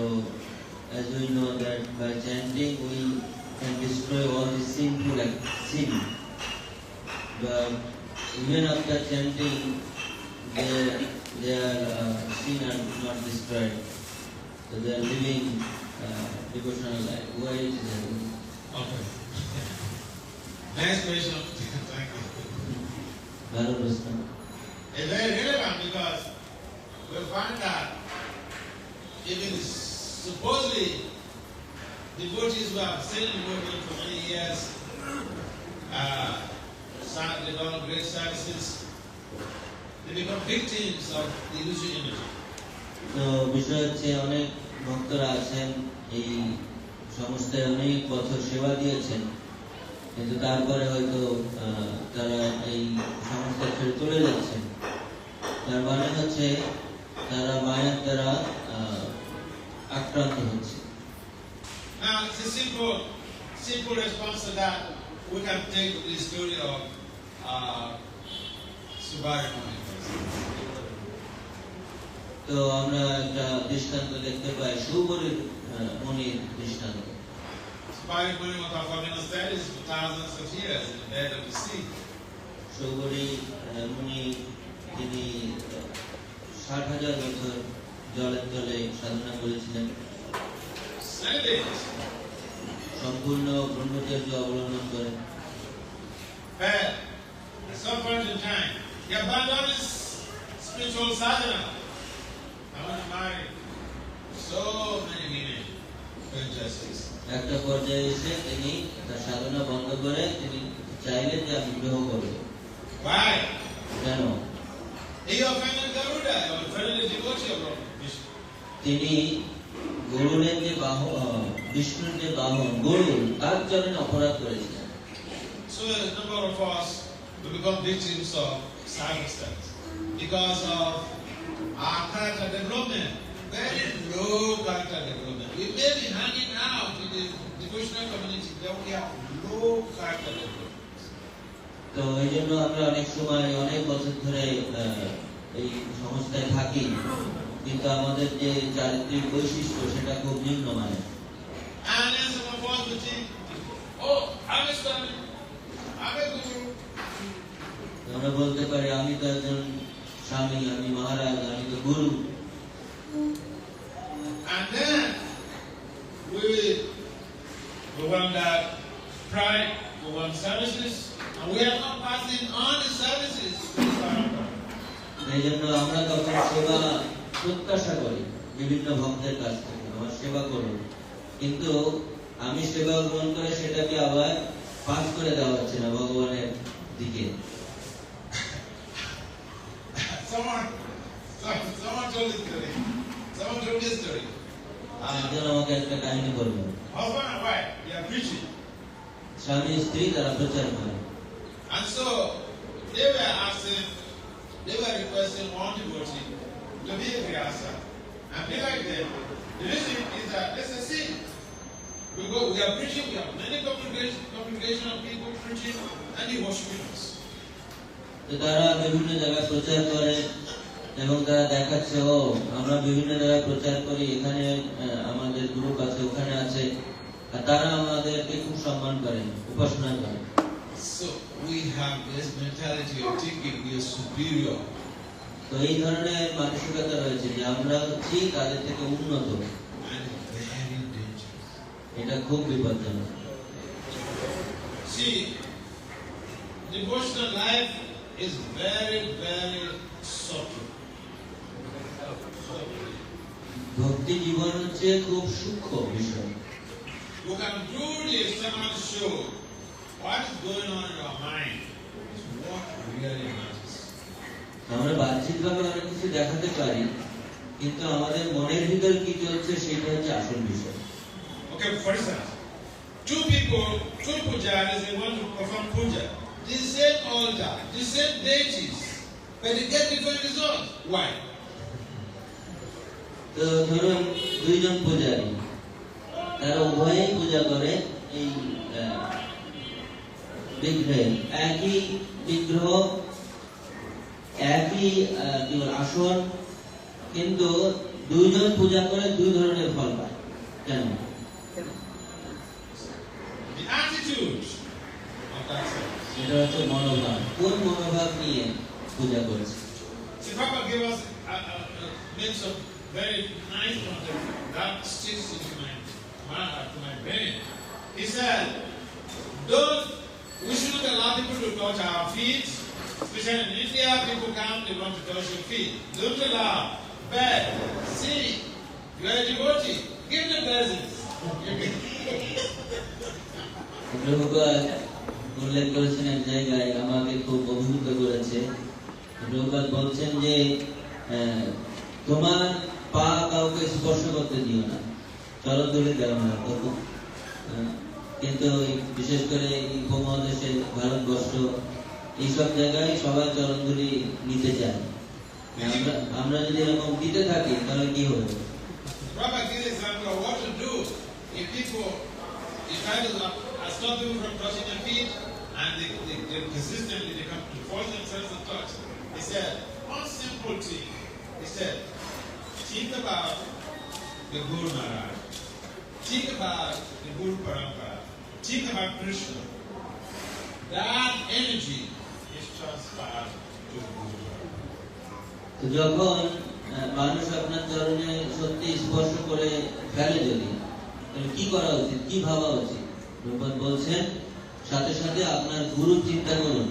as we know that by chanting we can destroy all the sinful sin. But even after chanting, their sin are not destroyed. So they are living devotional life. Why it is happening? Okay. Next question. Thank you. Hare Krishna. It's very relevant because we find that even supposedly devotees who have seen devotees for many years, they've done great services, they become victims of the illusion energy. তো বিষয় হচ্ছে অনেক ভক্তরা আছেন এই সংস্থায় অনেক বছর সেবা দিয়েছেন, কিন্তু তারপরে হয়তো তারা এই সংস্থা ছেড়ে চলে যাচ্ছেন। তার মানে হচ্ছে তারা মায়ার দ্বারা আক্রান্ত হচ্ছে। Now, it's a simple response to that. We can take the story of Swamibagh. তো আমরা একটা দৃষ্টান্ত দেখতে পাই, সুবরের মনির দৃষ্টান্ত। Swamibagh of Holiness is for thousands of years in the bed of the sea. সুবরি মুনি তিনি 60,000 বছর জলের তলে সাধনা করেছিলেন। সম্পূর্ণ ব্রহ্মচর্য অবলম্বন করেন। At some point in time, he abandoned his spiritual sadhana. I want to marry so many women for justice. একটা পর্যায়ে এসে তিনি তার সাধনা বন্ধ করে তিনি চাইলেন যে আমি বিবাহ করব। Why? কেন? He offended Garuda, he offended the devotee of Vishnu. তিনি গরুড়ের যে বাহন, বিষ্ণুর যে বাহন গরুড়, তার চরণে অপরাধ করেছিলেন। So a number of us will become victims of circumstance because of our character development, very low character development. We may be hanging out in the devotional community, but we have low character development. তো এই জন্য আমরা অনেক সময় অনেক বছর ধরে এই সংস্থায় থাকি, কিন্তু আমাদের যে চারিত্রিক বৈশিষ্ট্য সেটা খুব নিম্নমানের। And then some of us will think, oh, I'm a Swami, I'm a Guru. আমরা বলতে পারি আমি তো একজন স্বামী, আমি মহারাজ, আমি তো গুরু। And then we want that pride, we want services, and we are not passing on the services to the Father. এই জন্য আমরা তখন সেবা প্রত্যাশা করি বিভিন্ন ভক্তের কাছ থেকে, আমার সেবা করুন, কিন্তু আমি সেবা গ্রহণ করে সেটাকে আবার পাস করে দেওয়া হচ্ছে না ভগবানের দিকে। Someone told this story. Someone told this story. একজন আমাকে একটা কাহিনী বলল, Husband and wife, they are preaching. স্বামী স্ত্রী তারা প্রচার করে। And so they were requesting one devotee to be a Vyasa and be like them. The reason is that there's a sin. We are preaching, we have many congregation of people preaching and they worshiping us. তো তারা বিভিন্ন জায়গায় প্রচার করে এবং তারা দেখাচ্ছে, ও আমরা বিভিন্ন জায়গায় প্রচার করি, এখানে আমাদের গ্রুপ আছে, ওখানে আছে, আর তারা আমাদেরকে খুব সম্মান করেন, উপাসনা করেন। So we have this mentality of thinking we are superior. তো এই ধরনের মানসিকতা রয়েছে যে আমরা হচ্ছি তাদের থেকে উন্নত, And very dangerous. এটা খুব বিপজ্জনক। See, devotional life is very, very subtle. ভক্তি জীবন হচ্ছে খুব সূক্ষ্ম বিষয়। You can do the external show. What is going on in your mind is what really matters. আমরা বাহ্যিকভাবে অনেক কিছু দেখাতে পারি, কিন্তু আমাদের মনের ভিতর কি চলছে সেটা হচ্ছে আসল বিষয়। Okay, for instance, two pujaris, they want to perform puja. The same altar, the same deities, but they get different results. Why? তো ধরুন দুইজন পূজারী, তারা উভয়েই পূজা করে এই বিগ্রহে, একই বিগ্রহ, একই আসন, কিন্তু দুইজন পূজা করে দুই ধরনের ফল পায়। কেন? The attitude of that self. এটা হচ্ছে মনোভাব, কোন মনোভাব নিয়ে পূজা করছে। See, Papa gave us made some very nice content that sticks into my mind, to my brain. He said, we shouldn't allow people to touch our feet. Especially in India, people come, they want to touch your feet. Don't allow. Beg, see, you are a devotee. Give them blessings. Prabhupada উল্লেখ করেছেন এক জায়গায়, আমাকে খুব অভিভূত করেছে। প্রভুপাদ বলছেন যে তোমার পা কাউকে স্পর্শ করতে দিও না, চরণ ধুলি দেওয়া না। কিন্তু বিশেষ করে উপমহাদেশে ভারতবর্ষ এইসব জায়গায় সবাই চরণ ধুলি নিতে চায়। আমরা যদি এরকম দিতে থাকি তাহলে কি হবে? Rabbi gives an example of what to do if people, if I stop people from touching their feet and they persistently they come to force themselves to touch. He said, one simple thing. He said, think about the Guru Maharaja. Think about the Guru Parampara. Think about Krishna. That energy is transferred to the Guru Maharaja. যখন মানুষ আপনার চরণে সত্যি স্পর্শ করে ফেলে, যদি কি করা উচিত, কি ভাবা উচিত? প্রভুপাদ বলছেন, সাথে সাথে আপনার গুরু চিন্তা করুন,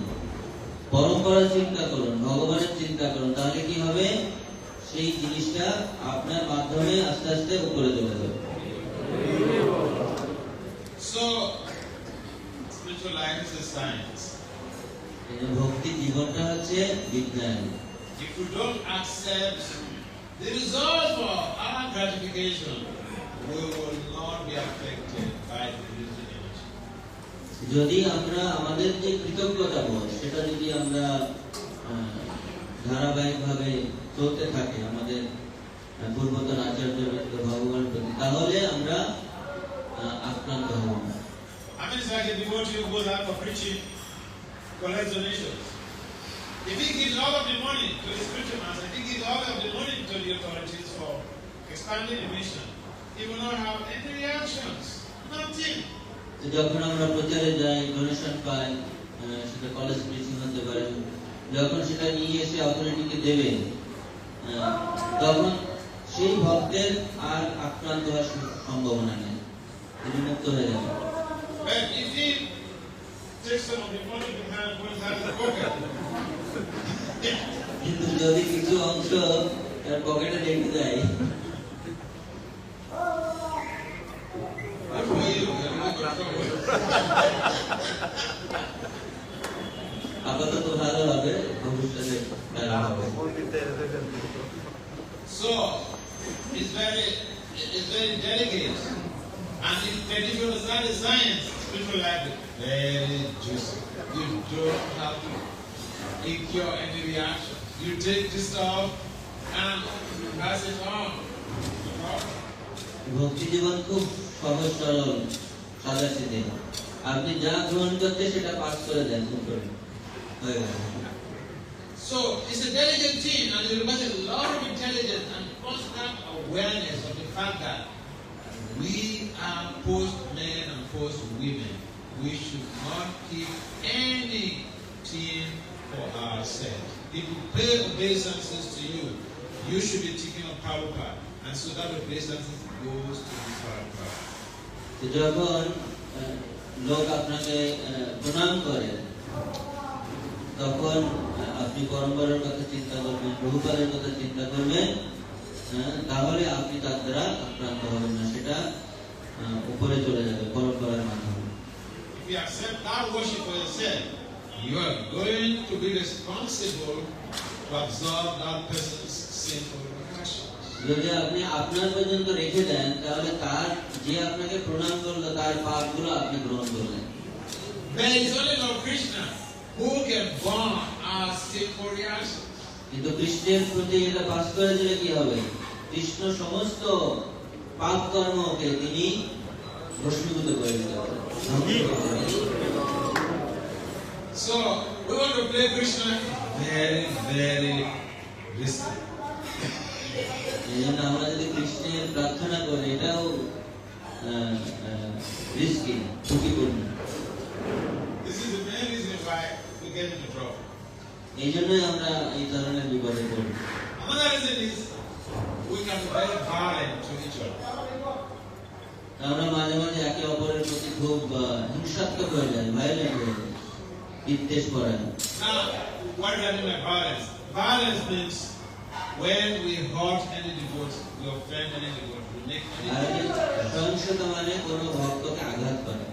পরম্পরার চিন্তা করুন, ভগবানের চিন্তা করুন। তাহলে কি হবে? সেই জিনিসটা আপনার মাধ্যমে আস্তে আস্তে উপরে চলে যাবে। So, spiritual life is a science. ভক্তি জীবনটা হচ্ছে বিজ্ঞান। If you don't accept the result for our gratification, we will not be affected by the religious energy. যদি আমরা আমাদের যে কৃতজ্ঞতা বোধ সেটা যদি আমরা ধারাবাহিকভাবে চলতে থাকে আমাদের পূর্বতন আচার্যবৃন্দ ভগবানের প্রতি, তাহলে আমরা আক্রান্ত হব না। I mean, it's like a devotee who goes out for preaching, collects donations. If he gives all of the money to the spiritual master, if he gives all of the money to the authorities for expanding the mission, he will not have any reactions. Nothing. যখন আমরা প্রচারে যাই, donation পাই, সেটা college preaching হতে পারে, যখন সেটা নিয়ে এসে অথরিটিকে দেবে, তখন সেই ভক্তের আর আক্রান্ত হওয়ার সম্ভাবনা নেই, তিনি মুক্ত হয়ে যাবে। But if he takes some of the money behind one hand of the pocket, কিন্তু যদি কিছু অংশ তার পকেটে রেখে দেয়, আপাতত ভালো হবে, ভবিষ্যতে খারাপ হবে। So, it's very delicate. And if you understand the science, spiritual life is very juicy. You don't have to incur any reaction. You take this stuff and pass it on. ভক্তি জীবন খুব সহজ সরল সাদা সিধে। আপনি যা গ্রহণ করতে সেটা পাস করে দেন, হয়ে গেল। So it's a delicate thing, and it requires a lot of intelligence and constant awareness of the fact that we are post-men and post-women. We should not keep anything for ourselves. If we pay obeisances to you, you should be thinking of Prabhupada, and so that obeisances goes to the Prabhupada. যখন লোক আপনাকে প্রণাম করে, তখন আপনি পরম্পরার কথা চিন্তা করবেন, প্রভুপাদের কথা চিন্তা করবেন, তাহলে আপনি তার দ্বারা আক্রান্ত হবেন না, সেটা উপরে চলে যাবে পরম্পরার মাধ্যমে। If you accept that worship for yourself, you are going to be responsible to absorb that person's sinful passions. যদি আপনি আপনার পর্যন্ত রেখে দেন, তাহলে তার যে আপনাকে প্রণাম করলো তার পাপগুলো আপনি গ্রহণ করলেন। There is only Lord Krishna who can burn our sinful reactions. কিন্তু কৃষ্ণের প্রতি এটা পাস করে দিলে কি হবে? কৃষ্ণ সমস্ত পাপ কর্মকে তিনি ভস্মীভূত করে দিতে পারেন। So we want to play Krishna very, very risky. এই জন্য আমরা যদি কৃষ্ণের প্রার্থনা করি, এটাও রিস্কি, ঝুঁকিপূর্ণ। This is the main reason why we get into trouble. এই জন্যই আমরা এই ধরনের বিপদে পড়ি। Another reason is we can be very violent to each other. আমরা মাঝে মাঝে একে অপরের প্রতি খুব হিংসাত্মক হয়ে যাই, ভায়োলেন্ট হয়ে যাই, বিদ্বেষ করেন। Now, what do I mean by violence? Violence means when we hurt any devotee, we offend any devotee, we make any devotee. সহিংসতা মানে কোনো ভক্তকে আঘাত করা।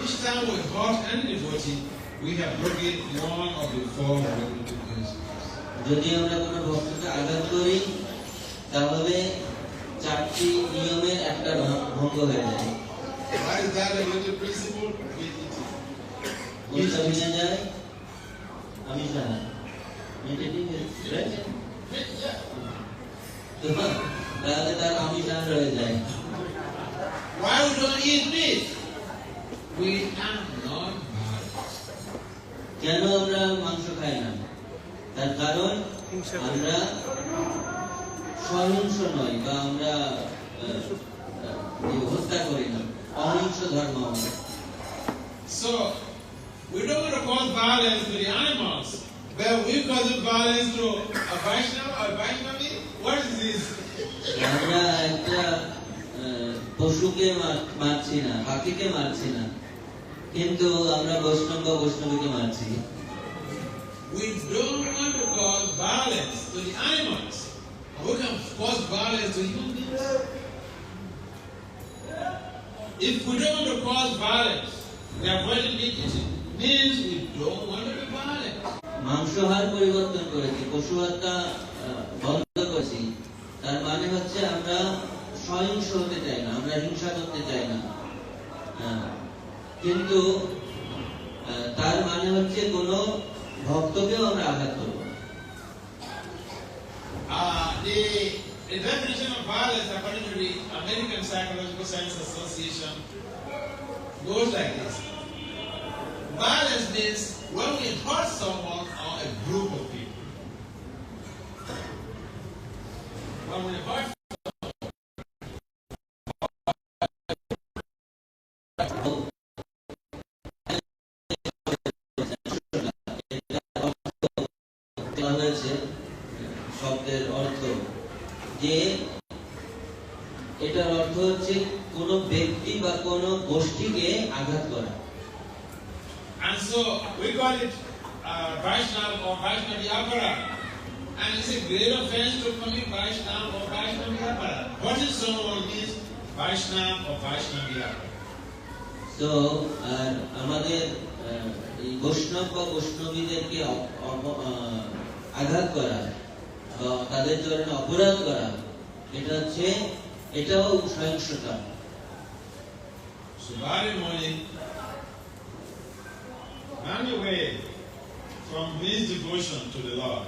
Each time we hurt any devotee, we have broken one of the four regulative principles. যদি আমরা কোনো ভক্তকে আঘাত করি, তাহলে 4টি নিয়মের একটা ভঙ্গ হয়ে যায়। What is that regulative principle? কোনটা ভেঙে যায়? আমি জানি। তাহলে তার আমিষান রয়ে যায়। Why we don't eat meat? We are not violent. কেন আমরা মাংস খাই না? তার কারণ আমরা সহিংস নই, বা আমরা হত্যা করি না, অহিংস ধর্ম আমরা। So we don't want to cause violence to the animals, but we cause violence to a Vaishnava or Vaishnavi. What is this? আমরা একটা পশুকে মারছি না, পাখিকে মারছি না, কিন্তু আমরা বৈষ্ণব বা বৈষ্ণবীকে মারছি। We don't want to cause violence to the animals. We can cause violence to human beings. If we don't want to cause violence, we are avoiding meat eating. Means we don't want to be violent. মাংসাহার পরিবর্তন করেছি, পশু হত্যা বন্ধ করেছি, তার মানে হচ্ছে আমরা সহিংস হতে চাই না, আমরা হিংসা করতে চাই না। কিন্তু তার মানে হচ্ছে কোনো ভক্তকেও আমরা আঘাত করব না। The definition of violence according to the American Psychological Science Association goes like this. Violence means when we hurt someone or a group of people. When we hurt শব্দের অর্থ যে এটার অর্থ হচ্ছে কোন ব্যক্তি বা কোন গোষ্ঠীকে আঘাত করা। And so we call it Vaishnava or Vaishnavi Aparad. And it's a great offense to commit Vaishnava or Vaishnavi Aparad. What is someone means Vaishnava or Vaishnavi Aparad? So আমাদের এই বৈষ্ণব বা বৈষ্ণবীদেরকে আঘাত করা বা তাদের জন্য অপরাধ করা, এটাও সহিংসতা। So early morning, ran away from his devotion to the Lord.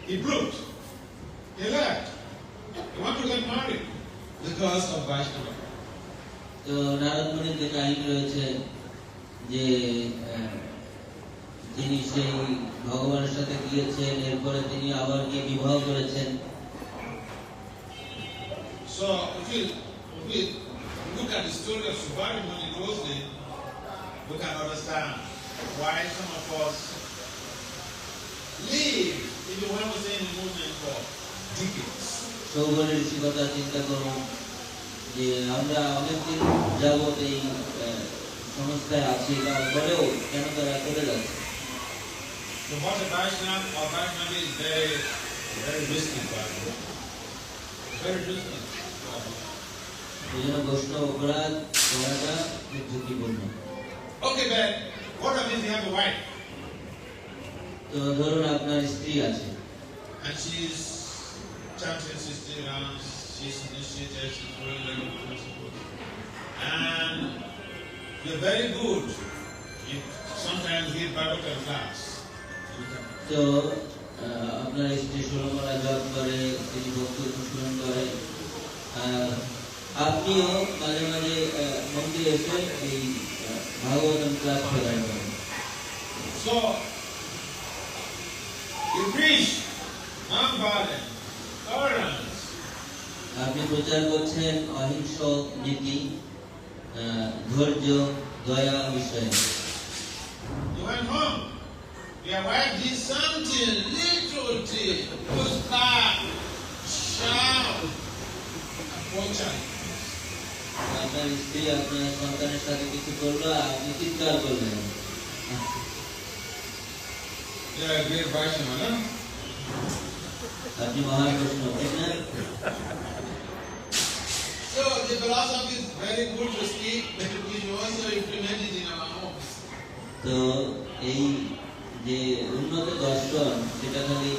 He broke. He left. He wanted to get married because of Vaishnava. তো নারদ মুনির যে কাহিনী রয়েছে যে তিনি সেই ভগবানের সাথে গিয়েছেন, এরপরে তিনি আবার গিয়ে বিবাহ করেছেন। So if we look at the story of Subhari Muni closely, we can understand why some of us live even when we stay in the movement for decades. সৌগরের ঋষি কথা চিন্তা করুন যে আমরা অনেকদিন যাবত এই সংস্থায় আছি, তারপরেও কেন তারা করে যাচ্ছে। So what a Vaishnava or Vaishnava is very, very risky for us. Very risky. Okay, but what if you have a wife? And she's chanting 60 rounds, she's initiated, she's following the principles. And you're very good. You sometimes give Bhagavatam class. So, আপনার স্ত্রী ষোলমালা জপ করে, তিনি ভক্তি অনুশীলন করে, আপনিও মাঝে মাঝে মন্দিরে এসে এই ভাগবতম ক্লাস প্রদান করেন। So, you preach non-violence, tolerance. আপনি প্রচার করছেন অহিংস নীতি, ধৈর্য, দয়া বিষয়ে। You went home. Your wife did something, little thing, goes back, shout, apologize. আপনার স্ত্রী আপনার সন্তানের সাথে কিছু করলো, আপনি চিৎকার করলেন। You're a great Vaishnava, no? আপনি মহান বৈষ্ণব, ঠিক না? So the philosophy is very good to speak, but we should also implement it in our homes. তো এই যে উন্নত দর্শন সেটা খালি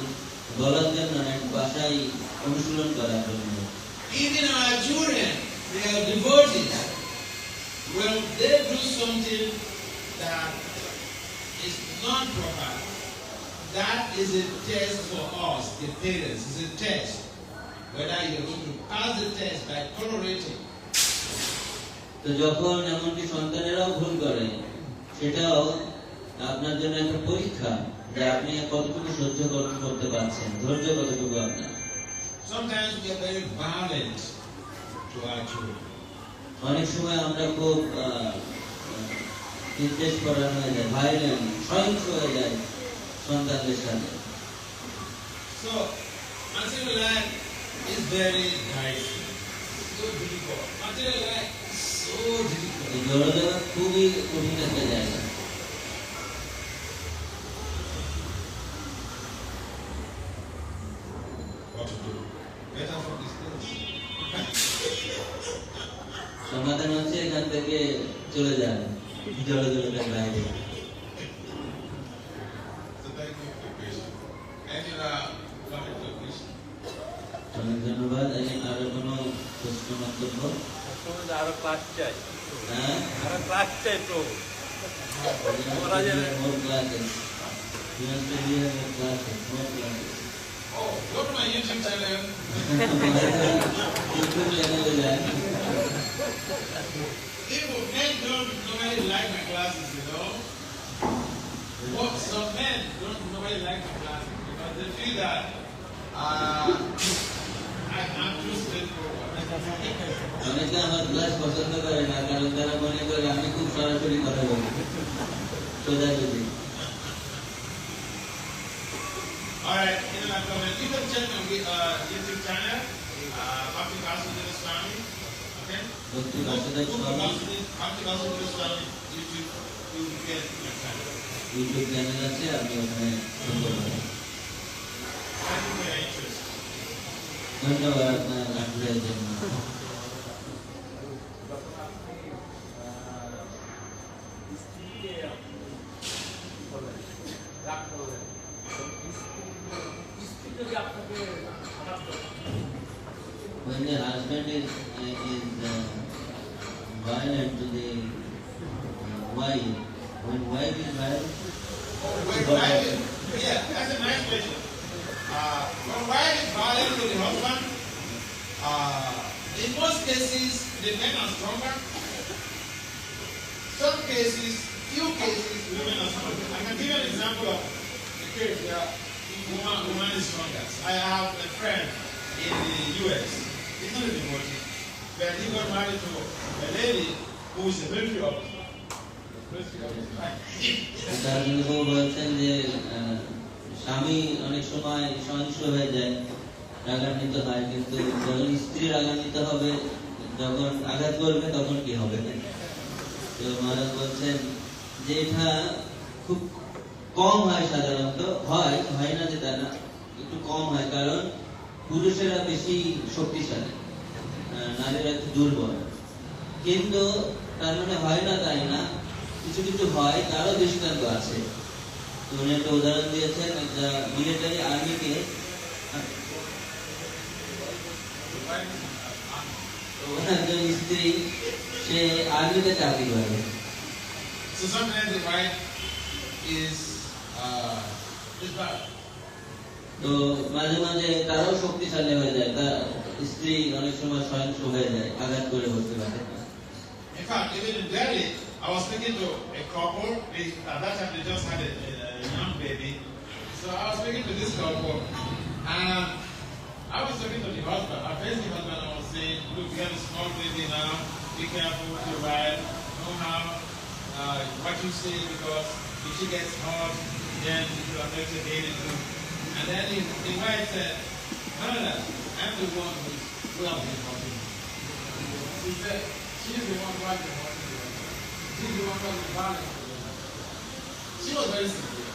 বলার জন্য না, ভাষায় অনুশীলন করার জন্য। Even our children, they are devotees. When they do something that is not proper, that is a test for us, the parents. It's a test. Whether you're going to pass the test by tolerating. তো যখন এমনকি সন্তানেরাও ভুল করে, সেটাও আপনার জন্য একটা পরীক্ষা যে আপনি কতটুকু সহ্য করতে পারছেন, ধৈর্য কতটুকু আপনার। Sometimes we are very violent to our children. অনেক সময় আমরা খুব নির্দেশ করা হয়ে যায়, ভাইলেন্ট, সহিংস হয়ে যায় সন্তানদের সাথে। So, material life is very dicey, so difficult. Material life is so difficult. এই জড়জগৎ খুবই কঠিন একটা জায়গা। What to do? Better from this place. সমাধান হচ্ছে এখান থেকে চলে যান জড়জগতের বাইরে। So thank you for the question. And you are coming to a question. অনেক ধন্যবাদ। আরো কোনো প্রশ্ন মন্তব্য? আরো ক্লাস চাই, হ্যাঁ, আরো ক্লাস চাই প্রভু। more classes. You must be here more classes, more classes. Oh, go to my YouTube channel. YouTube channel এ যান। People, men don't normally like my classes, you know. What some men don't normally like my classes because they feel that I'm too straightforward. অনেকে আমার class পছন্দ করে না, কারণ তারা মনে করে আমি খুব সরাসরি কথা বলি, সোজাসুজি। All right, you can check my YouTube channel, Bhakti Vasudeva Swami. Okay? Bhakti Vasudeva Swami. Bhakti Vasudeva Swami YouTube, you will get my channel. YouTube channel আছে, আপনি ওখানে শুনতে পারেন। Thank you for your interest. ধন্যবাদ আপনার আগ্রহের জন্য। When the husband is violent to the wife, when wife is violent, Yeah, that's a nice question. When wife is violent to the husband, in most cases, the men are stronger. Some cases, few cases, women are stronger. I can give you an example of a case where woman is stronger. I have a friend in the US. He's not a devotee, but he got married to a lady who is a military officer. তার জন্য বলছেন যে স্বামী অনেক সময় সহিংস হয়ে যায়, রাগান্বিত হয়, কিন্তু যখন স্ত্রী রাগান্বিত হবে, যখন আঘাত করবে তখন কি হবে? তো মহারাজ বলছেন যে এটা খুব কম হয় সাধারণত, হয় না যে তা না, একটু কম হয়, কারণ পুরুষেরা বেশি শক্তিশালী, নারীরা একটু দুর্বল। কিন্তু তার মানে হয় না তাই না, কিছু কিছু হয়, তারও দৃষ্টান্ত আছে। তো উনি একটা উদাহরণ দিয়েছেন, একটা মিলিটারি আর্মিকে, একজন স্ত্রী সে আর্মিতে চাকরি করে। So sometimes the wife is bad. তো মাঝে মাঝে তারও শক্তিশালী হয়ে যায়, তার স্ত্রী অনেক সময় সহিংস হয়ে যায়, আঘাত করে বসতে পারে। In fact, even in Delhi, I was speaking to a couple. At that time, they just had a young baby. So I was speaking to this couple, and I was talking to the husband. I faced the husband. I was saying, "Look, you have a small baby now. Be careful with your wife. Know how what you say, because if she gets hurt, then it will affect your baby too." And then the wife said, "Maharaja, I'm the one who has been hurting." She said, "She's the one who has been hurting. She's the one who has been violent." She was very sincere.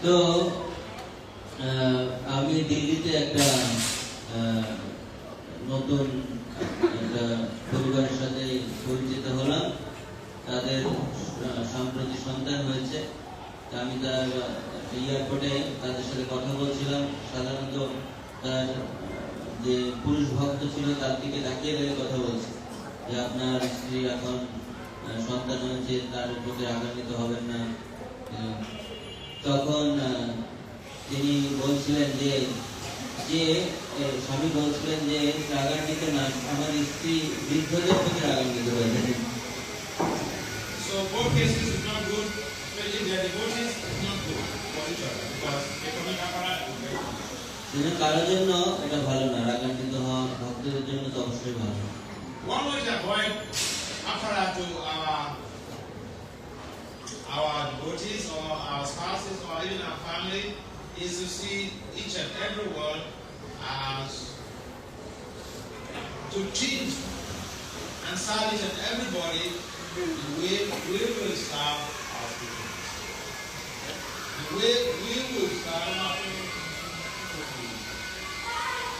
তো আমি দিল্লিতে একটা নতুন একটা পরিবারের সাথে পরিচিত হলাম। তাদের সম্প্রতি সন্তান হয়েছে। আমি তার এয়ারপোর্টে তাদের সাথে কথা বলছিলাম। সাধারণত তার যে পুরুষ ভক্ত ছিল তার দিকে তাকিয়ে দেখে কথা বলছে যে আপনার স্ত্রী এখন সন্তান হয়েছে, তার প্রতি রাগান্বিত হবেন না। তখন তিনি বলছিলেন যে স্বামী বলছিলেন যে রাগান্বিত না, আমার স্ত্রী বৃদ্ধদের প্রতি রাগান্বিত হয়েছে। So both cases is not good, especially if they are devotees, it's not good for each other, because economic apparatus. কারোর জন্য এটা ভালো না, রাগান্বিত হওয়া ভক্তদের জন্য তো অবশ্যই ভালো। One way to avoid apparatus to our devotees or our spouses or even our family is to see each and every one as to treat and serve each and everybody the way we will serve our spiritual. The way we will serve our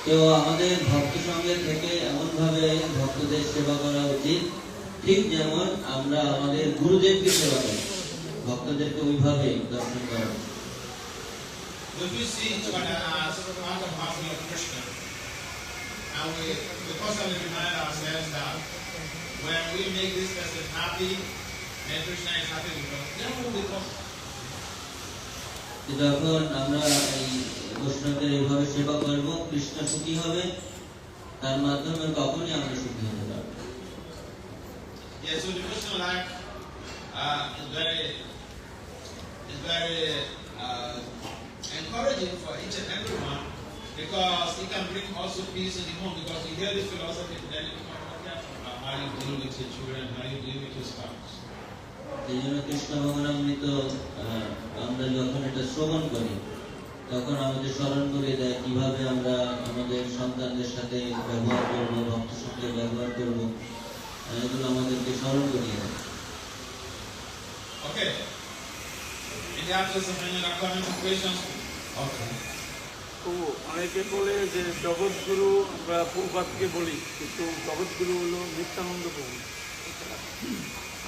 তো আমাদের ভক্ত সঙ্গে থেকে এমন ভাবে ভক্তদের সেবা করা উচিত, ঠিক যেমন আমরা আমাদের গুরুদেবকে সেবা করি, ভক্তদেরকে ওইভাবে দর্শন করা উচিত। If we see each other as part and parcel of Krishna, and we constantly remind ourselves that when we make this person happy, then Krishna is happy with us, then we will become. যখন আমরা এই বৈষ্ণবদের এইভাবে সেবা করব, কৃষ্ণ সুখী হবে, তার মাধ্যমে কখনই আমরা সুখী হতে পারব। Yes, so devotional life is very encouraging for each and everyone, because it can bring also peace in the home, because you hear this philosophy, then you become more careful about how you deal with your children, how you deal with your spouse. এই জন্য কৃষ্ণ ভগবানামৃত আমরা যখন এটা শ্রবণ করি, তখন আমাদের স্মরণ করে দেয় কিভাবে আমরা আমাদের সন্তানদের সাথে ব্যবহার করবো, ভক্তের সঙ্গে ব্যবহার করবো, এগুলো আমাদেরকে স্মরণ করিয়ে দেয়। Okay. In the absence of any other comments or questions, okay. অনেকে বলে যে জগৎগুরু আমরা প্রভুপাদকে বলি, কিন্তু জগৎগুরু হলো নিত্যানন্দ প্রভু,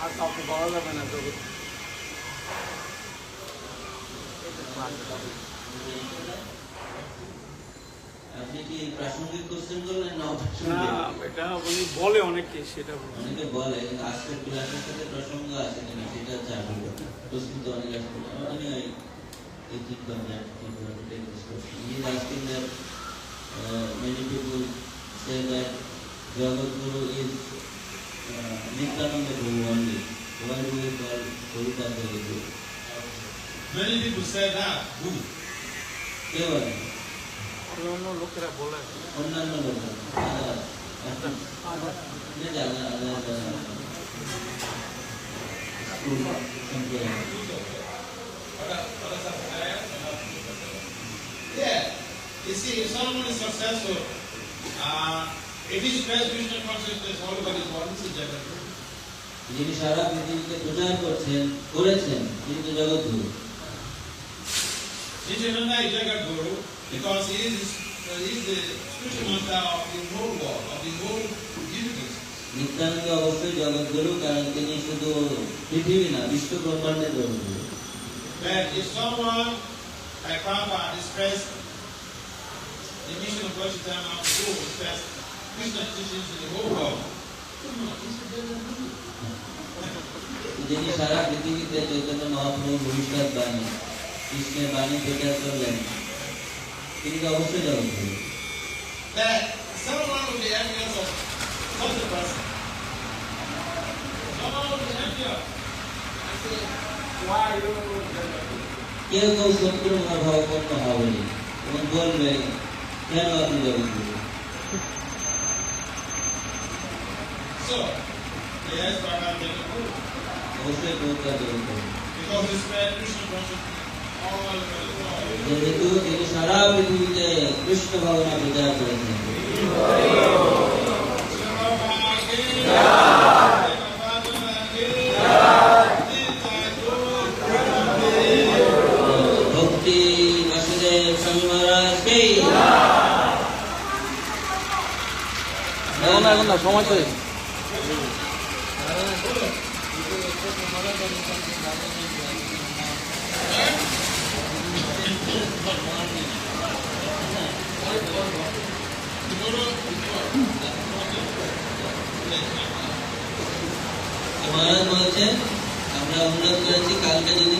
আর কাউকে বলা যাবে না জগৎ। আপনি কি প্রাসঙ্গিক কোশ্চেন করলেন না? এটা উনি বলে অনেকে, সেটা অনেকে বলে, কিন্তু আজকের ক্লাসের সাথে প্রসঙ্গ আছে কিনা সেটা জানি না। প্রশ্ন তো অনেক আসবে, I think on that, if you want to take this question. He is asking that many people say that Jagadguru is Nityananda Guru only. Why do we call Prabhupada Jagadguru? Many people say that. Who? কে বলে? অন্য লোকেরা বলে, অন্যান্য লোকেরা। Yeah. You see, if someone is successful, if he spreads Krishna consciousness all over the world, this is Jagadguru. যিনি সারা পৃথিবীতে প্রচার করেছেন তিনি তো জগৎগুরু। Nityananda is Jagadguru because he is the spiritual master of the whole world, of the whole universe. Nityananda অবশ্যই জগৎগুরু, কারণ তিনি শুধু পৃথিবী না বিশ্ব ব্রহ্মাণ্ডের জগৎগুরু। But if someone like Prabhupada expressed the mission of Vaishnava to express Krishna teachings in the whole world, যিনি সারা পৃথিবীতে চৈতন্য মহাপ্রভু ভবিষ্যৎ বাণী কৃষ্ণের বাণী প্রচার করলেন তিনি তো অবশ্যই জগৎগুরু। that someone will be envious of such a person. Someone will be envious and say, why you কেউ কেউ শত্রু মনোভাবাপন্ন হবেনি এবং বলবে কেন আপনি জগৎগুরু। So, yes, Bhagavatam is Guru. অবশ্যই প্রভুপাদ জগৎগুরু, Because he spread Krishna consciousness all over the world. যেহেতু তিনি সারা পৃথিবীতে কৃষ্ণ ভাবনা প্রচার করেছেন। ভক্তি বাসুদেব স্বামী মহারাজ কে এখন না সময় শেষ। মহারাজ বলছেন আমরা অনুরোধ করেছি কালকে যদি